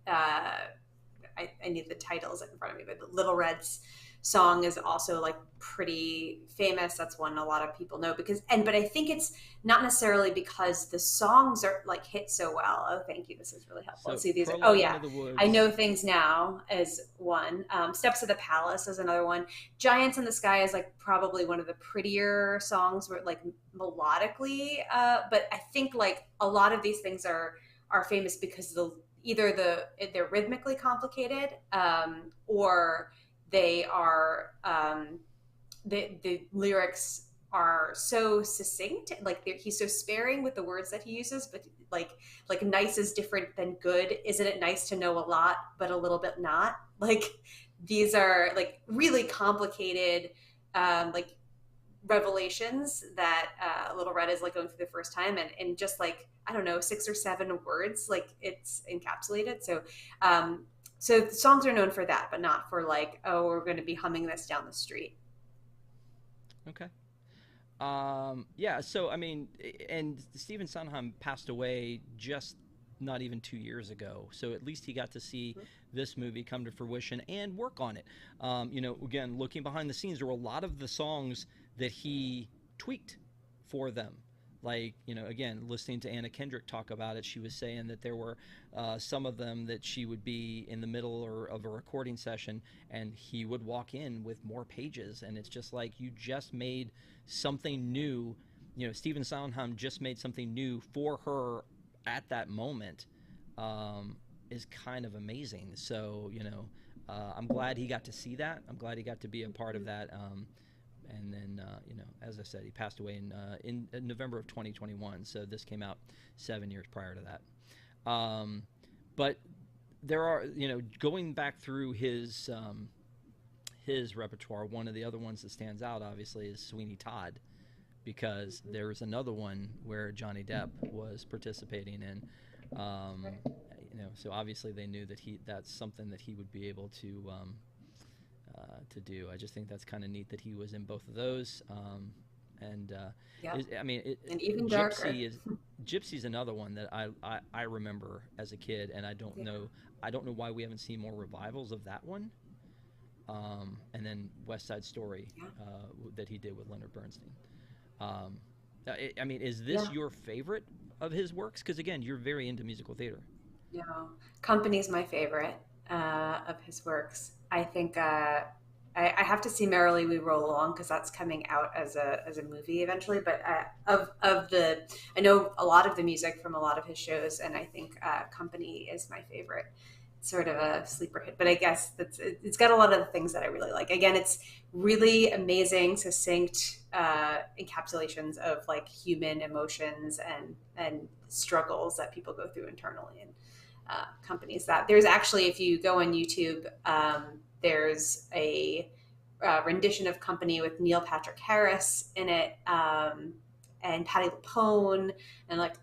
Speaker 2: I need the titles in front of me, but the Little Red's song is also like pretty famous. That's one a lot of people know because, and but I think it's not necessarily because the songs are like hit so well. Oh, thank you. This is really helpful.
Speaker 1: So
Speaker 2: See these. Oh
Speaker 1: Prologue into
Speaker 2: yeah,
Speaker 1: the
Speaker 2: I
Speaker 1: Woods.
Speaker 2: Know Things Now is one. Steps of the Palace is another one. Giants in the Sky is like probably one of the prettier songs, where like melodically. But I think like a lot of these things are famous because they're rhythmically complicated, or they are the lyrics are so succinct, like he's so sparing with the words that he uses, but like nice is different than good. Isn't it nice to know a lot but a little bit not? Like these are like really complicated like revelations that Little Red is like going through the first time, and just like I don't know 6 or 7 words, like it's encapsulated. So the songs are known for that, but not for like, oh, we're going to be humming this down the street.
Speaker 1: Okay. Yeah, so I mean, and Stephen Sondheim passed away just not even 2 years ago. So at least he got to see this movie come to fruition and work on it. Again, looking behind the scenes, there were a lot of the songs that he tweaked for them. Like, again, listening to Anna Kendrick talk about it, she was saying that there were some of them that she would be in the middle of a recording session and he would walk in with more pages. And it's just like, you just made something new. Stephen Sondheim just made something new for her at that moment, is kind of amazing. So, I'm glad he got to see that. I'm glad he got to be a part of that. And then, as I said, he passed away in November of 2021. So this came out 7 years prior to that. But there are, going back through his repertoire, one of the other ones that stands out, obviously, is Sweeney Todd, because there's another one where Johnny Depp was participating in. So obviously they knew that that's something that he would be able to do. I just think that's kind of neat that he was in both of those. And
Speaker 2: Yeah,
Speaker 1: I mean,
Speaker 2: and even darker.
Speaker 1: Gypsy's another one that I remember as a kid, and I don't know why we haven't seen more revivals of that one. And then West Side Story, that he did with Leonard Bernstein. I mean, is this your favorite of his works? Because again, you're very into musical theater.
Speaker 2: No, Company's my favorite of his works. I think I have to see Merrily We Roll Along because that's coming out as a movie eventually. But I know a lot of the music from a lot of his shows, and I think Company is my favorite. It's sort of a sleeper hit, but I guess it's got a lot of the things that I really like. Again, it's really amazing, succinct encapsulations of like human emotions and struggles that people go through internally. And companies that there's actually, if you go on YouTube, there's a rendition of Company with Neil Patrick Harris in it, and Patti LuPone, and like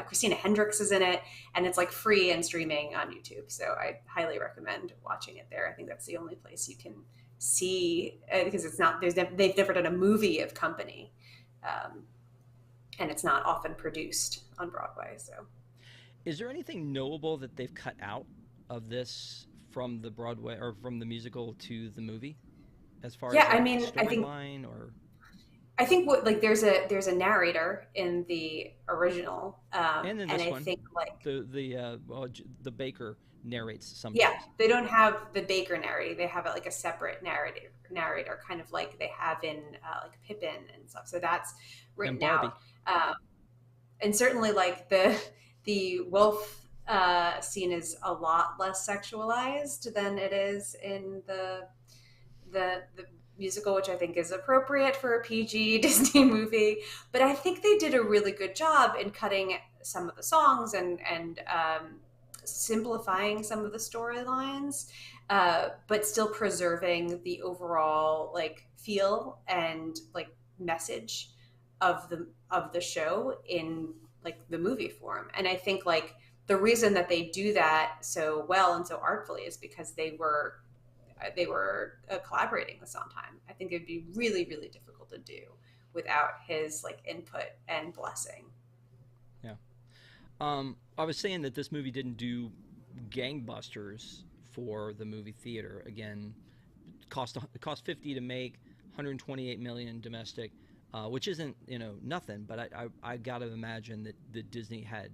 Speaker 2: Christina Hendricks is in it, and it's like free and streaming on YouTube. So I highly recommend watching it there. I think that's the only place you can see, because it's not they've never done a movie of Company, and it's not often produced on Broadway. So.
Speaker 1: Is there anything knowable that they've cut out of this from the Broadway or from the musical to the movie, as far as
Speaker 2: I
Speaker 1: like
Speaker 2: mean,
Speaker 1: storyline or?
Speaker 2: I think what like there's a narrator in the original,
Speaker 1: And in
Speaker 2: and
Speaker 1: this
Speaker 2: I
Speaker 1: one,
Speaker 2: think like
Speaker 1: the baker narrates
Speaker 2: yeah,
Speaker 1: sometimes.
Speaker 2: they don't have the Baker narrating. They have like a separate narrator, kind of like they have in like Pippin and stuff. So that's
Speaker 1: And
Speaker 2: written
Speaker 1: Barbie.
Speaker 2: out, and certainly like the wolf scene is a lot less sexualized than it is in the musical, which I think is appropriate for a PG Disney movie. But I think they did a really good job in cutting some of the songs and simplifying some of the storylines, but still preserving the overall like feel and like message of the show in like the movie form. And I think like the reason that they do that so well and so artfully is because they were collaborating with Sondheim. I think it'd be really, really difficult to do without his like input and blessing.
Speaker 1: Yeah. I was saying that this movie didn't do gangbusters for the movie theater. Again, it cost 50 to make, 128 million domestic, which isn't nothing. But I got to imagine that Disney had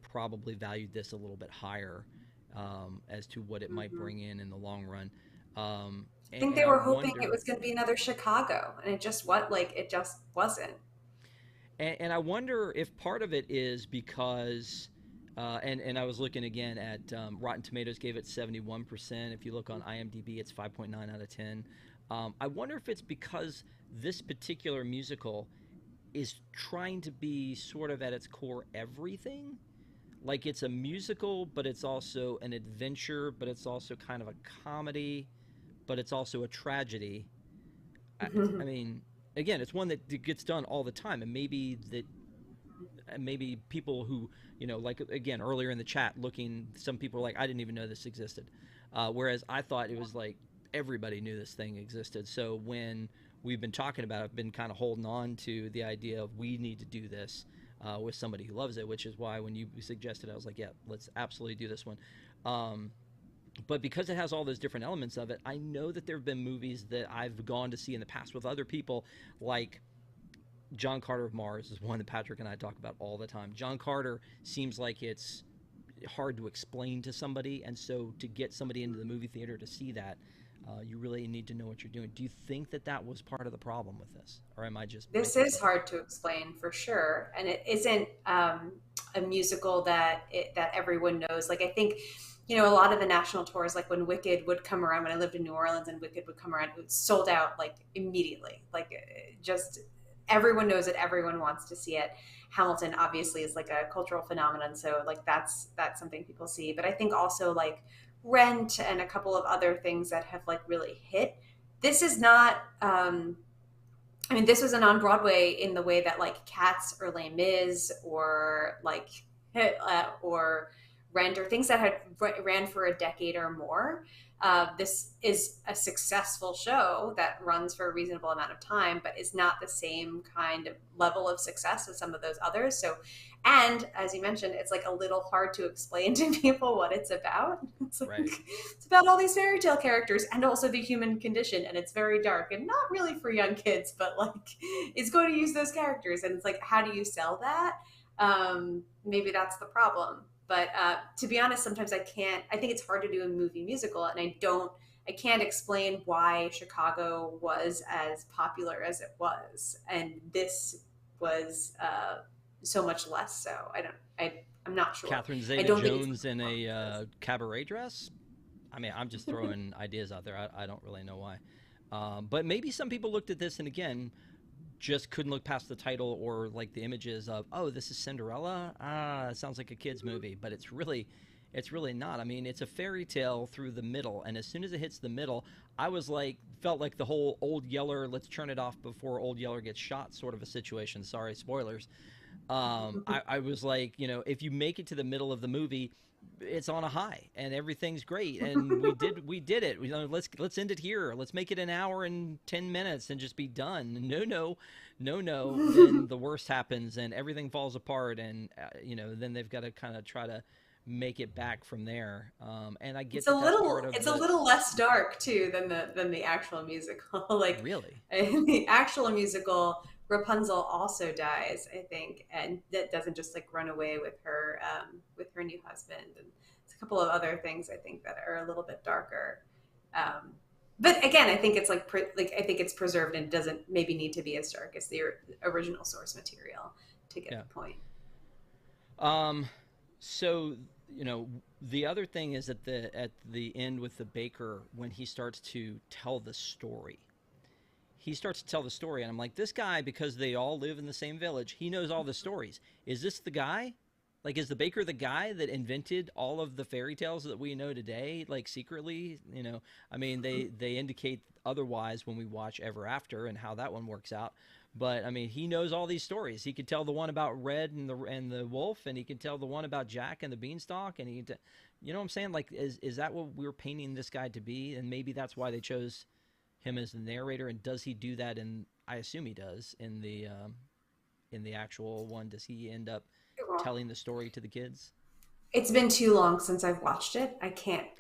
Speaker 1: probably valued this a little bit higher, as to what it might
Speaker 2: Mhm.
Speaker 1: bring in the long run.
Speaker 2: I think
Speaker 1: And
Speaker 2: they
Speaker 1: I
Speaker 2: were hoping it
Speaker 1: wonder,
Speaker 2: was going to be another Chicago, and it just wasn't.
Speaker 1: and I wonder if part of it is because, and I was looking again at, Rotten Tomatoes gave it 71%. If you look on IMDb, it's 5.9 out of 10. I wonder if it's because this particular musical is trying to be sort of at its core everything. Like it's a musical, but it's also an adventure, but it's also kind of a comedy, but it's also a tragedy. I, I mean, again, it's one that gets done all the time, and maybe people who, like again earlier in the chat, looking, some people are like, I didn't even know this existed, whereas I thought it was like everybody knew this thing existed. So when we've been talking about it, I've been kind of holding on to the idea of we need to do this, with somebody who loves it, which is why when you suggested, I was like, yeah, let's absolutely do this one. Um, but because it has all those different elements of it, I know that there have been movies that I've gone to see in the past with other people, like John Carter of Mars is one that Patrick and I talk about all the time. John Carter seems like it's hard to explain to somebody, and so to get somebody into the movie theater to see that, you really need to know what you're doing. Do you think that that was part of the problem with this, or am I just
Speaker 2: This
Speaker 1: making
Speaker 2: is
Speaker 1: something up?
Speaker 2: hard to explain for sure, and it isn't a musical that everyone knows. Like I think, a lot of the national tours, like when Wicked would come around, when I lived in New Orleans and Wicked would come around, it was sold out like immediately. Like just everyone knows it, everyone wants to see it. Hamilton obviously is like a cultural phenomenon, so like that's something people see. But I think also like Rent and a couple of other things that have like really hit. This is not. I mean, this was an on Broadway in the way that like Cats or Les Mis or like or Rent or things that had ran for a decade or more. This is a successful show that runs for a reasonable amount of time, but is not the same kind of level of success as some of those others. So, and as you mentioned, it's like a little hard to explain to people what it's about. It's like
Speaker 1: Right.
Speaker 2: it's about all these fairy tale characters and also the human condition, and it's very dark and not really for young kids, but like it's going to use those characters, and it's like, how do you sell that? Maybe that's the problem. But to be honest, sometimes I can't. I think it's hard to do a movie musical, and I can't explain why Chicago was as popular as it was, and this was so much less so. I don't. I'm not sure.
Speaker 1: Catherine
Speaker 2: I
Speaker 1: Zeta
Speaker 2: don't think it's
Speaker 1: Jones in a,
Speaker 2: performances.
Speaker 1: cabaret dress. I mean, I'm just throwing ideas out there. I don't really know why. But maybe some people looked at this and again just couldn't look past the title or like the images of, oh, this is Cinderella. Ah, it sounds like a kids movie, but it's really not. I mean, it's a fairy tale through the middle, and as soon as it hits the middle, I was like, felt like the whole Old Yeller, let's turn it off before Old Yeller gets shot sort of a situation. Sorry, spoilers. I was like, if you make it to the middle of the movie, it's on a high and everything's great, and we did it. Let's end it here. Let's make it an hour and 10 minutes and just be done. No, no, no, no. Then the worst happens and everything falls apart, and then they've got to kind of try to make it back from there. And I get
Speaker 2: It's a
Speaker 1: that that's part
Speaker 2: little
Speaker 1: of
Speaker 2: it's a
Speaker 1: the
Speaker 2: little less dark too than the actual musical. Like
Speaker 1: really.
Speaker 2: in the actual musical, Rapunzel also dies, I think, and that doesn't just like run away with her new husband, and it's a couple of other things I think that are a little bit darker. Um, but again, I think it's like I think it's preserved and doesn't maybe need to be as dark as the original source material to get
Speaker 1: Yeah.
Speaker 2: the point.
Speaker 1: Um, so the other thing is at the end with the baker, when he starts to tell the story. He starts to tell the story, and I'm like, this guy, because they all live in the same village, he knows all the stories. Is this the guy? Like, is the baker the guy that invented all of the fairy tales that we know today? Like, secretly, I mean, they indicate otherwise when we watch Ever After and how that one works out. But I mean, he knows all these stories. He could tell the one about Red and the wolf, and he could tell the one about Jack and the beanstalk, and you know what I'm saying? Like, is that what we're painting this guy to be? And maybe that's why they chose him as the narrator. And does he do that? And I assume he does in the actual one. Does he end up telling the story to the kids?
Speaker 2: It's been too long since I've watched it. I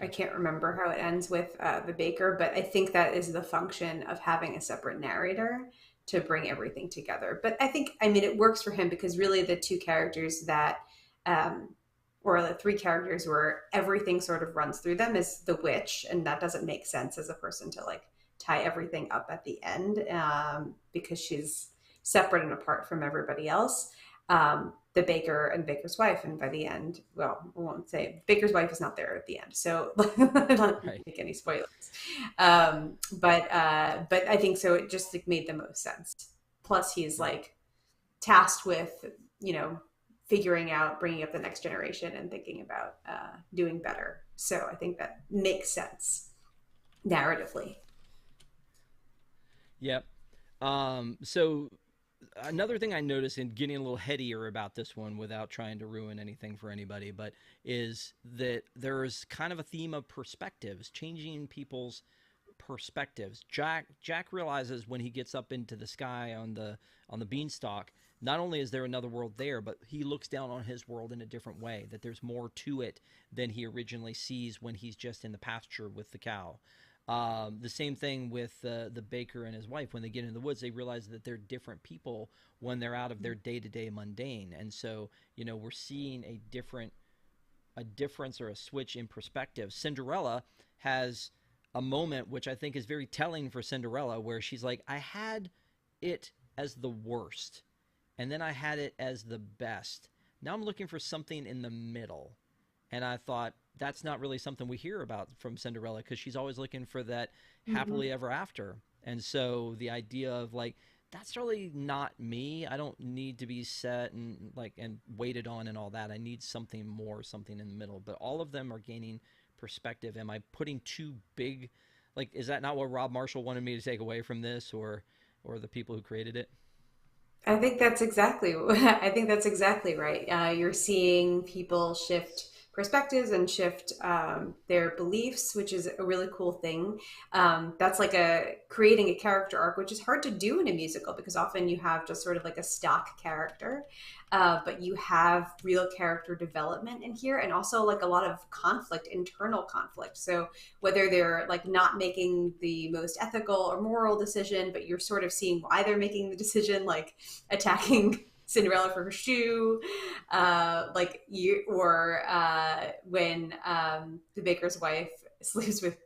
Speaker 1: Okay.
Speaker 2: can't remember how it ends with the baker, but I think that is the function of having a separate narrator to bring everything together. But I think, I mean, it works for him because really the two characters that, um, or the three characters where everything sort of runs through them is the witch, and that doesn't make sense as a person to like tie everything up at the end, because she's separate and apart from everybody else. The baker and baker's wife, and by the end, well, I won't say baker's wife is not there at the end, so I don't
Speaker 1: Right.
Speaker 2: make any spoilers. But I think so. It just like made the most sense. Plus, he's
Speaker 1: Right.
Speaker 2: like tasked with figuring out, bringing up the next generation, and thinking about doing better. So I think that makes sense narratively.
Speaker 1: Yep. So another thing I noticed in getting a little headier about this one without trying to ruin anything for anybody, but is that there's kind of a theme of perspectives, changing people's perspectives. Jack realizes when he gets up into the sky on the beanstalk, not only is there another world there, but he looks down on his world in a different way, that there's more to it than he originally sees when he's just in the pasture with the cow. The same thing with the baker and his wife. When they get in the woods, they realize that they're different people when they're out of their day to day mundane. And so, we're seeing a difference or a switch in perspective. Cinderella has a moment which I think is very telling for Cinderella, where she's like, I had it as the worst, and then I had it as the best. Now I'm looking for something in the middle. And I thought that's not really something we hear about from Cinderella, because she's always looking for that
Speaker 2: Mm-hmm.
Speaker 1: happily ever after. And so the idea of like, that's really not me. I don't need to be set and like and waited on and all that. I need something more, something in the middle. But all of them are gaining perspective. Am I putting too big? Like, is that not what Rob Marshall wanted me to take away from this, or the people who created it?
Speaker 2: I think that's exactly. I think that's exactly right. You're seeing people shift perspectives and shift their beliefs, which is a really cool thing. That's like a creating a character arc, which is hard to do in a musical because often you have just sort of like a stock character, but you have real character development in here, and also like a lot of conflict, internal conflict. So whether they're like not making the most ethical or moral decision, but you're sort of seeing why they're making the decision, like attacking Cinderella for her shoe, like you, or when the baker's wife sleeps with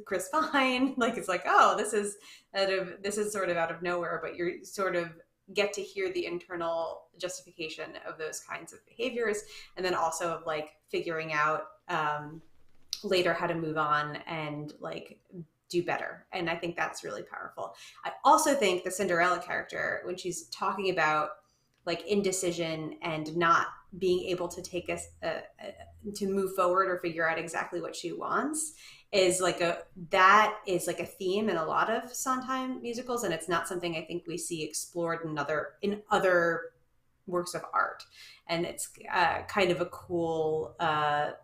Speaker 2: Chris Pine, like it's like, oh, this is sort of out of nowhere, but you're sort of get to hear the internal justification of those kinds of behaviors, and then also of like figuring out later how to move on and like do better. And I think that's really powerful. I also think the Cinderella character, when she's talking about like indecision and not being able to take to move forward or figure out exactly what she wants, is like a that is like a theme in a lot of Sondheim musicals, and it's not something I think we see explored in other works of art. And it's kind of a cool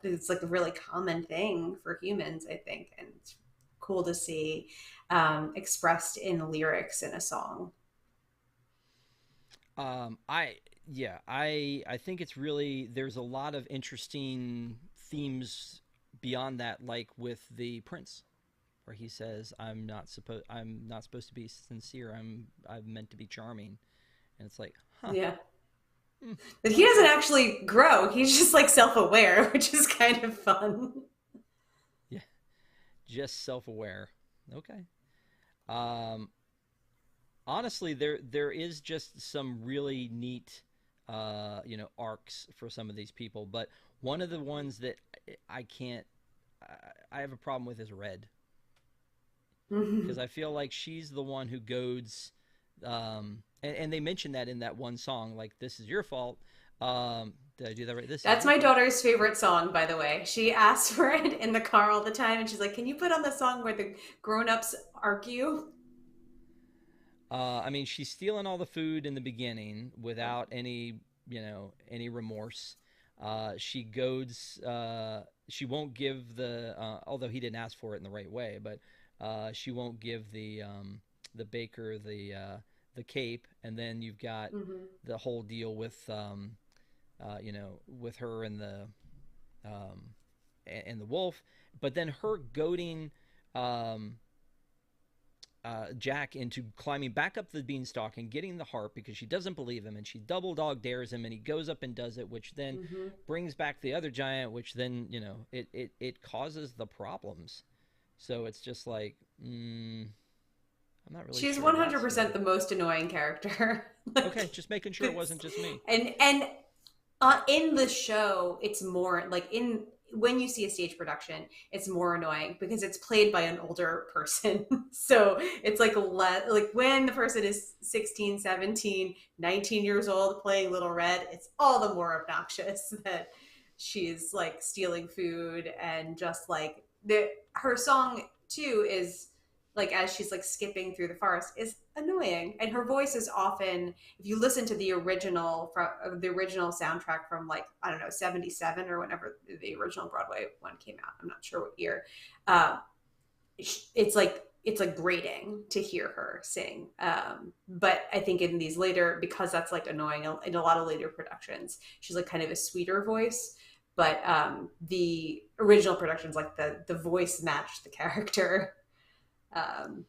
Speaker 2: it's like a really common thing for humans, I think, and it's cool to see expressed in lyrics in a song.
Speaker 1: I yeah, I think it's really there's a lot of interesting themes beyond that, like with the prince, where he says, I'm not supposed to be sincere. I'm meant to be charming," and it's like, huh,
Speaker 2: Yeah,
Speaker 1: hmm,
Speaker 2: but he doesn't
Speaker 1: okay,
Speaker 2: actually grow, he's just like self-aware, which is kind of fun.
Speaker 1: yeah, just self-aware. Okay. Um, Honestly, there is just some really neat arcs for some of these people, but one of the ones that I can't I have a problem with is Red, because I feel like she's the one who goads and they mention that in that one song, like, this is your fault. Did I do that right? This is
Speaker 2: That's
Speaker 1: your
Speaker 2: my
Speaker 1: fault.
Speaker 2: daughter's favorite song, by the way. She asks for it in the car all the time, and she's like, "Can you put on the song where the grown-ups argue?"
Speaker 1: I mean, she's stealing all the food in the beginning without any, any remorse. She goads. She won't give the, although he didn't ask for it in the right way, but she won't give the baker the cape, and then you've got
Speaker 2: Hmm.
Speaker 1: the whole deal with, with her um, and the wolf, but then her goading. Um, Jack into climbing back up the beanstalk and getting the harp because she doesn't believe him, and she double dog dares him, and he goes up and does it, which then
Speaker 2: Hmm.
Speaker 1: brings back the other giant, which then it causes the problems. So it's just like, I'm not really
Speaker 2: She's
Speaker 1: sure that's
Speaker 2: 100%
Speaker 1: good.
Speaker 2: the most annoying character.
Speaker 1: Okay,
Speaker 2: Like,
Speaker 1: just making sure it
Speaker 2: it's
Speaker 1: wasn't just me.
Speaker 2: and in the show, it's more like in when you see a stage production, it's more annoying because it's played by an older person. So it's like like when the person is 16, 17, 19 years old playing Little Red, it's all the more obnoxious that she's like stealing food and just like her song too is like as she's like skipping through the forest is annoying, and her voice is often, if you listen to the original from the original soundtrack from like I don't know 77 or whenever the original Broadway one came out, I'm not sure what year, uh, it's like grating to hear her sing. But I think in these later, because that's like annoying in a lot of later productions, she's like kind of a sweeter voice. But the original productions, like the voice matched the character. Um,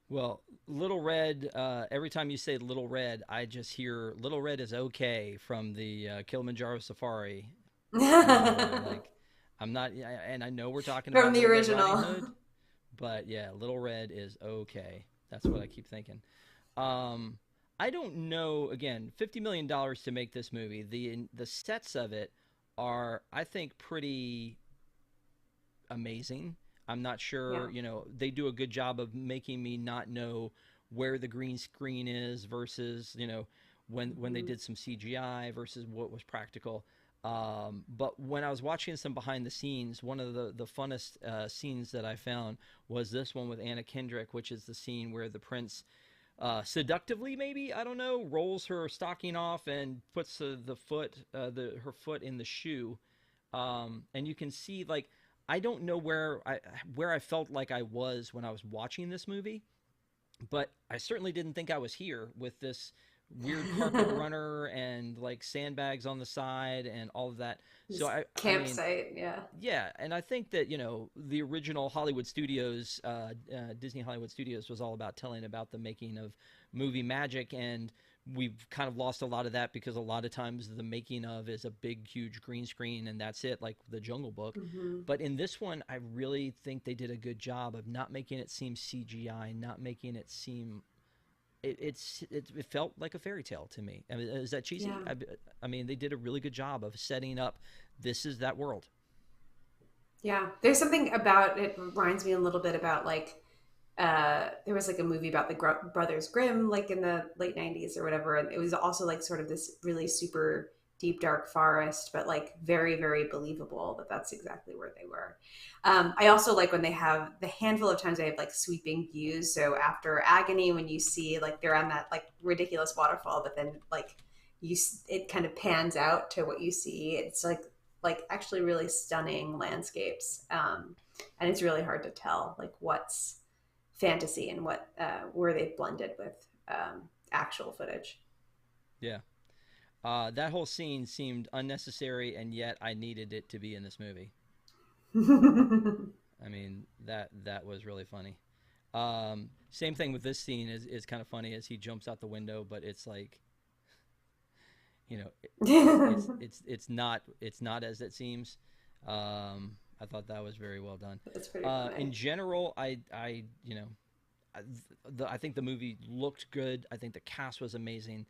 Speaker 1: Well, Little Red. Every time you say Little Red, I just hear Little Red is okay from the Kilimanjaro Safari.
Speaker 2: from
Speaker 1: Like I'm not, and I know we're talking about
Speaker 2: the
Speaker 1: Little Red Riding
Speaker 2: original.
Speaker 1: Hood, but yeah, Little Red is okay. That's what I keep thinking. Um, I don't know. Again, $50 million to make this movie. The sets of it are, I think, pretty amazing. I'm not
Speaker 2: Yeah.
Speaker 1: sure. They do a good job of making me not know where the green screen is versus when they
Speaker 2: Hmm.
Speaker 1: did some CGI versus what was practical. But when I was watching some behind the scenes, one of the funnest scenes that I found was this one with Anna Kendrick, which is the scene where the prince seductively, maybe I don't know, rolls her stocking off and puts her foot in the shoe, and you can see like I don't know where I felt like I was when I was watching this movie, but I certainly didn't think I was here with this weird carpet runner and like sandbags on the side and all of that. So
Speaker 2: This
Speaker 1: I mean,
Speaker 2: campsite, yeah.
Speaker 1: yeah, and I think that the original Hollywood Studios, Disney Hollywood Studios, was all about telling about the making of movie magic, and we've kind of lost a lot of that because a lot of times the making of is a big, huge green screen, and that's it, like The Jungle Book.
Speaker 2: Hmm.
Speaker 1: But in this one, I really think they did a good job of not making it seem CGI, not making it seem. It felt like a fairy tale to me. I mean, is that cheesy?
Speaker 2: Yeah.
Speaker 1: I mean, they did a really good job of setting up. This is that world.
Speaker 2: Yeah, there's something about it reminds me a little bit about like there was like a movie about the Brothers Grimm like in the late 90s or whatever, and it was also like sort of this really super deep dark forest, but like very very believable that that's exactly where they were. I also like when they have the handful of times they have like sweeping views. So after Agony, when you see like they're on that like ridiculous waterfall, but then like it kind of pans out to what you see. It's like actually really stunning landscapes, and it's really hard to tell like what's fantasy and what where they've blended with actual footage.
Speaker 1: Yeah. That whole scene seemed unnecessary, and yet I needed it to be in this movie. I mean, that was really funny. Same thing with this scene is kind of funny as he jumps out the window, but it's like it's not as it seems. I thought that was very well done.
Speaker 2: It's pretty funny.
Speaker 1: In general, I think the movie looked good. I think the cast was amazing.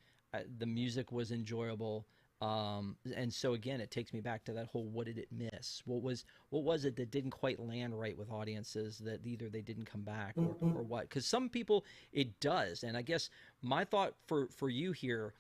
Speaker 1: The music was enjoyable. And so again, it takes me back to that whole what did it miss? What was it that didn't quite land right with audiences that either they didn't come back or what? Because some people it does, and I guess my thought for you here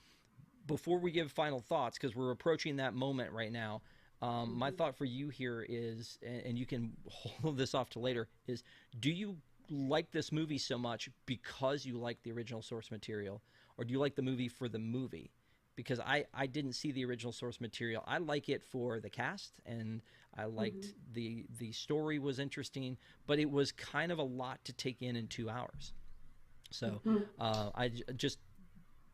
Speaker 1: before we give final thoughts, because we're approaching that moment right now. My
Speaker 2: Mm-hmm.
Speaker 1: thought for you here is, and you can hold this off to later, is do you like this movie so much because you like the original source material, or do you like the movie for the movie? Because I didn't see the original source material. I like it for the cast, and I liked
Speaker 2: Mhm.
Speaker 1: the story was interesting, but it was kind of a lot to take in 2 hours. So
Speaker 2: Mhm.
Speaker 1: just,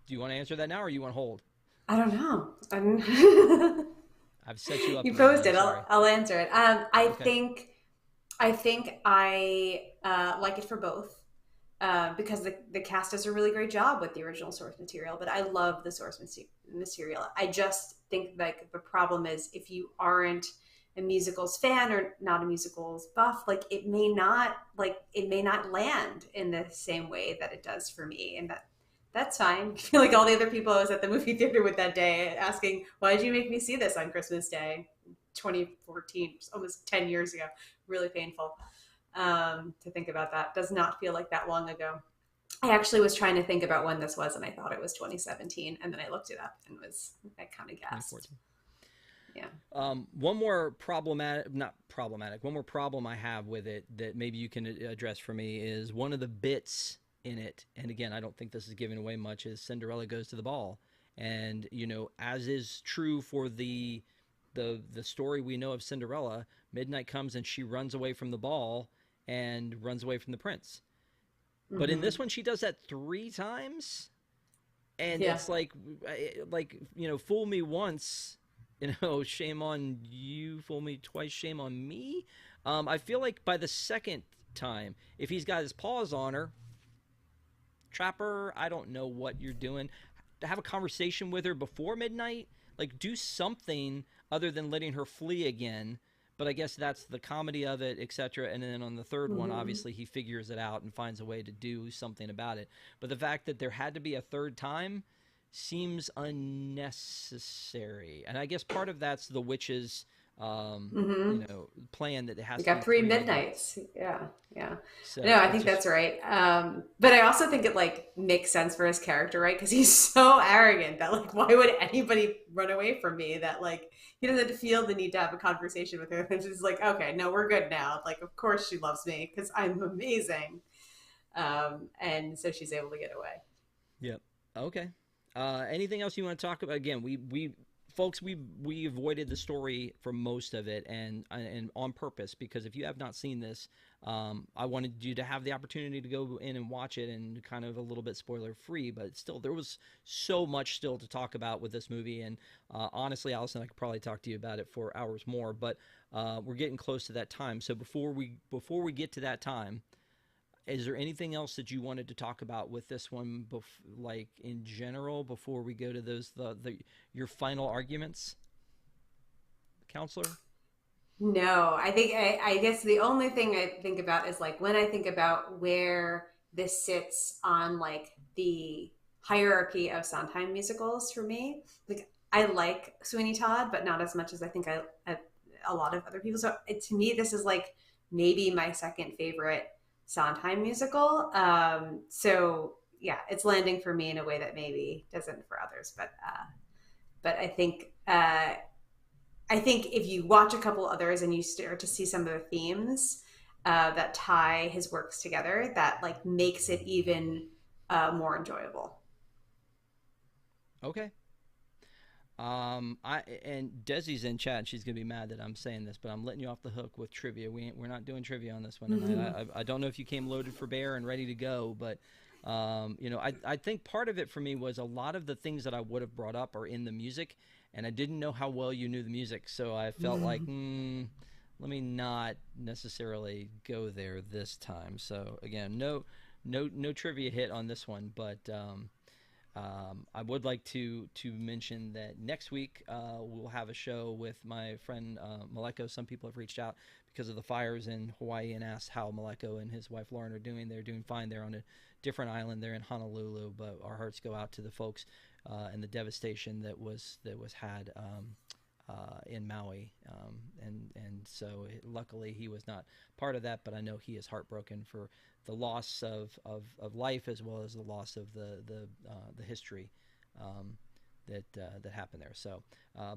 Speaker 1: do you want to answer that now, or you want to hold?
Speaker 2: I don't know.
Speaker 1: I've set you up
Speaker 2: You
Speaker 1: again.
Speaker 2: posed
Speaker 1: I'm
Speaker 2: it.
Speaker 1: sorry.
Speaker 2: I'll answer it.
Speaker 1: Okay.
Speaker 2: I think I like it for both. Because the cast does a really great job with the original source material, but I love the source material. I just think like the problem is if you aren't a musicals fan or not a musicals buff, like it may not land in the same way that it does for me, and that's fine. I feel like all the other people I was at the movie theater with that day asking, "Why did you make me see this on Christmas Day, 2014, almost 10 years ago?" Really painful to think about that. Does not feel like that long ago. I actually was trying to think about when this was, and I thought it was 2017, and then I looked it up and I kind of guessed.
Speaker 1: 2014.
Speaker 2: Yeah.
Speaker 1: One more problematic, not problematic, one more problem I have with it that maybe you can address for me is one of the bits in it. And again, I don't think this is giving away much. Is Cinderella goes to the ball, and as is true for the story we know of Cinderella, midnight comes and she runs away from the ball and runs away from the prince. But in
Speaker 2: Mm-hmm.
Speaker 1: this one, she does that 3 times, and
Speaker 2: Yeah.
Speaker 1: it's like fool me once, shame on you, fool me twice, shame on me. I feel like by the second time, if he's got his paws on her, trapper, I don't know what you're doing, to have a conversation with her before midnight, like do something other than letting her flee again. But I guess that's the comedy of it, etc. And then on the third one,
Speaker 2: Mm-hmm.
Speaker 1: obviously he figures it out and finds a way to do something about it. But the fact that there had to be a third time seems unnecessary. And I guess part of that's the witch's
Speaker 2: Mm-hmm.
Speaker 1: plan that it
Speaker 2: We
Speaker 1: has to be
Speaker 2: got three
Speaker 1: 3 midnights.
Speaker 2: midnights. Yeah, yeah. No,
Speaker 1: So
Speaker 2: I
Speaker 1: it
Speaker 2: think
Speaker 1: just
Speaker 2: that's right. But I also think it like makes sense for his character, right? Because he's so arrogant that like, why would anybody run away from me? That like he doesn't feel the need to have a conversation with her. It's just like, okay, no, we're good now. Like, of course she loves me because I'm amazing. And so she's able to get away.
Speaker 1: Yep. Okay. Anything else you want to talk about? Again, we folks, we avoided the story for most of it, and on purpose, because if you have not seen this, I wanted you to have the opportunity to go in and watch it, and kind of a little bit spoiler free. But still, there was so much still to talk about with this movie, and honestly, Allison, I could probably talk to you about it for hours more. But we're getting close to that time, so before we get to that time, is there anything else that you wanted to talk about with this one, like in general, before we go to those your final arguments, counselor?
Speaker 2: No, I guess the only thing I think about is like when I think about where this sits on like the hierarchy of Sondheim musicals for me. Like I like Sweeney Todd, but not as much as I think a lot of other people. So to me, this is like maybe my second favorite Sondheim musical. So yeah, it's landing for me in a way that maybe doesn't for others, but I think if you watch a couple others and you start to see some of the themes that tie his works together, that like makes it even more enjoyable.
Speaker 1: Okay. I and Desi's in chat. She's gonna be mad that I'm saying this, but I'm letting you off the hook with trivia. We're not doing trivia on this one tonight. I don't know if you came loaded for bear and ready to go, but I think part of it for me was a lot of the things that I would have brought up are in the music, and I didn't know how well you knew the music, so I felt like, let me not necessarily go there this time. So again, no trivia hit on this one, but. I would like to mention that next week we'll have a show with my friend Maleko. Some people have reached out because of the fires in Hawaii and asked how Maleko and his wife Lauren are doing. They're doing fine. They're on a different island. They're in Honolulu, but our hearts go out to the folks and the devastation that was had in Maui. And so luckily he was not part of that, but I know he is heartbroken for the loss of life as well as the loss of the history that happened there. So,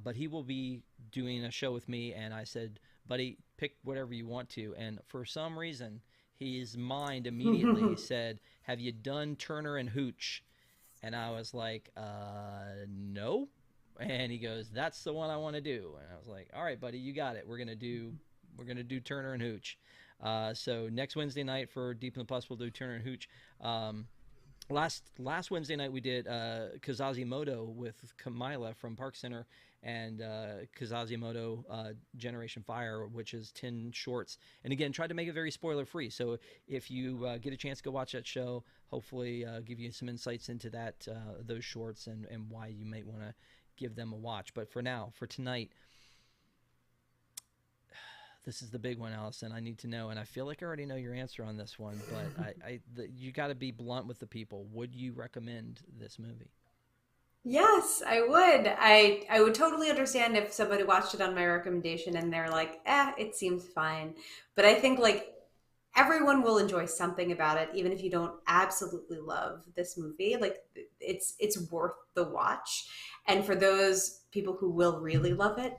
Speaker 1: but he will be doing a show with me, and I said, buddy, pick whatever you want to. And for some reason, his mind immediately said, "Have you done Turner and Hooch?" And I was like, no. And he goes, "That's the one I want to do." And I was like, "All right, buddy, you got it. We're gonna do Turner and Hooch." So next Wednesday night for Deep in the Plus, we'll do Turner and Hooch. Last Wednesday night we did Kazazimoto with Kamila from Park Center, and Kazazimoto Generation Fire, which is 10 shorts. And again, tried to make it very spoiler free. So if you get a chance to go watch that show, hopefully give you some insights into those shorts and why you might want to give them a watch. But for now, for tonight, this is the big one, Allison. I need to know, and I feel like I already know your answer on this one, but you got to be blunt with the people. Would you recommend this movie?
Speaker 2: Yes, I would. I would totally understand if somebody watched it on my recommendation and they're like, it seems fine. But I think like everyone will enjoy something about it, even if you don't absolutely love this movie. Like it's worth the watch. And for those people who will really love it,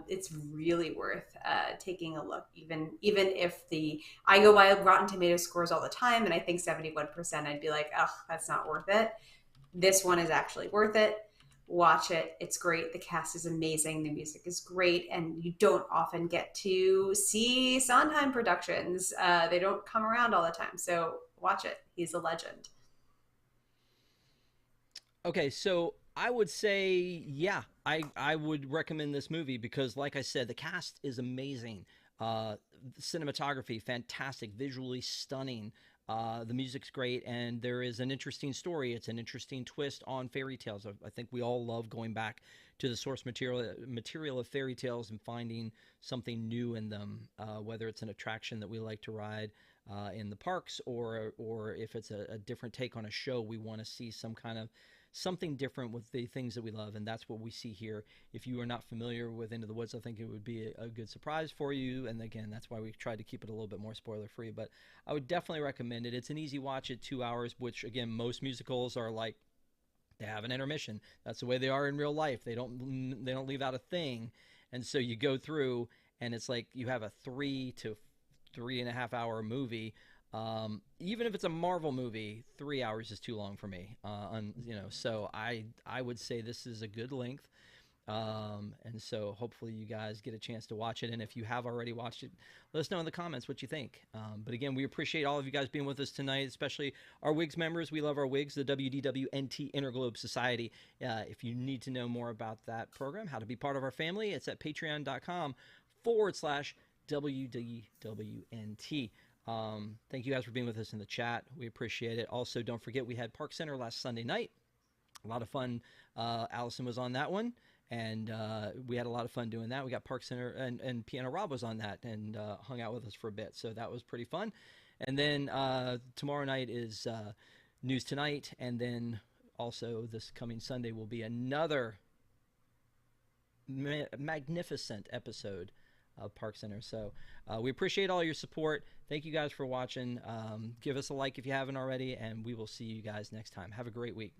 Speaker 2: it's really worth taking a look. Even if the I go by Rotten Tomatoes scores all the time, and I think 71%, I'd be like, oh, that's not worth it. This one is actually worth it. Watch it. It's great. The cast is amazing. The music is great. And you don't often get to see Sondheim productions. They don't come around all the time. So watch it. He's a legend.
Speaker 1: Okay, so I would say, yeah, I would recommend this movie because, like I said, the cast is amazing. Cinematography, fantastic, visually stunning. The music's great, and there is an interesting story. It's an interesting twist on fairy tales. I think we all love going back to the source material of fairy tales and finding something new in them. Whether it's an attraction that we like to ride in the parks, or if it's a different take on a show, we want to see some kind of something different with the things that we love, and that's what we see here. If you are not familiar with Into the Woods, I think it would be a good surprise for you, and again, that's why we tried to keep it a little bit more spoiler free, but I would definitely recommend it. It's an easy watch at 2 hours, which again, most musicals are like, they have an intermission. That's the way they are in real life. They don't leave out a thing, and so you go through, and it's like you have a 3 to 3.5 hour movie. Even if it's a Marvel movie, 3 hours is too long for me. So I would say this is a good length. And so hopefully you guys get a chance to watch it. And if you have already watched it, let us know in the comments what you think. But again, we appreciate all of you guys being with us tonight, especially our WIGS members. We love our WIGS, the WDWNT Interglobe Society. If you need to know more about that program, how to be part of our family, it's at patreon.com/WDWNT. Thank you guys for being with us in the chat. We appreciate it. Also, don't forget we had Park Center last Sunday night. A lot of fun. Allison was on that one, and we had a lot of fun doing that. We got Park Center, and Piano Rob was on that and hung out with us for a bit, so that was pretty fun. And then tomorrow night is News Tonight, and then also this coming Sunday will be another magnificent episode of Park Center. So we appreciate all your support. Thank you guys for watching. Give us a like if you haven't already, and we will see you guys next time. Have a great week.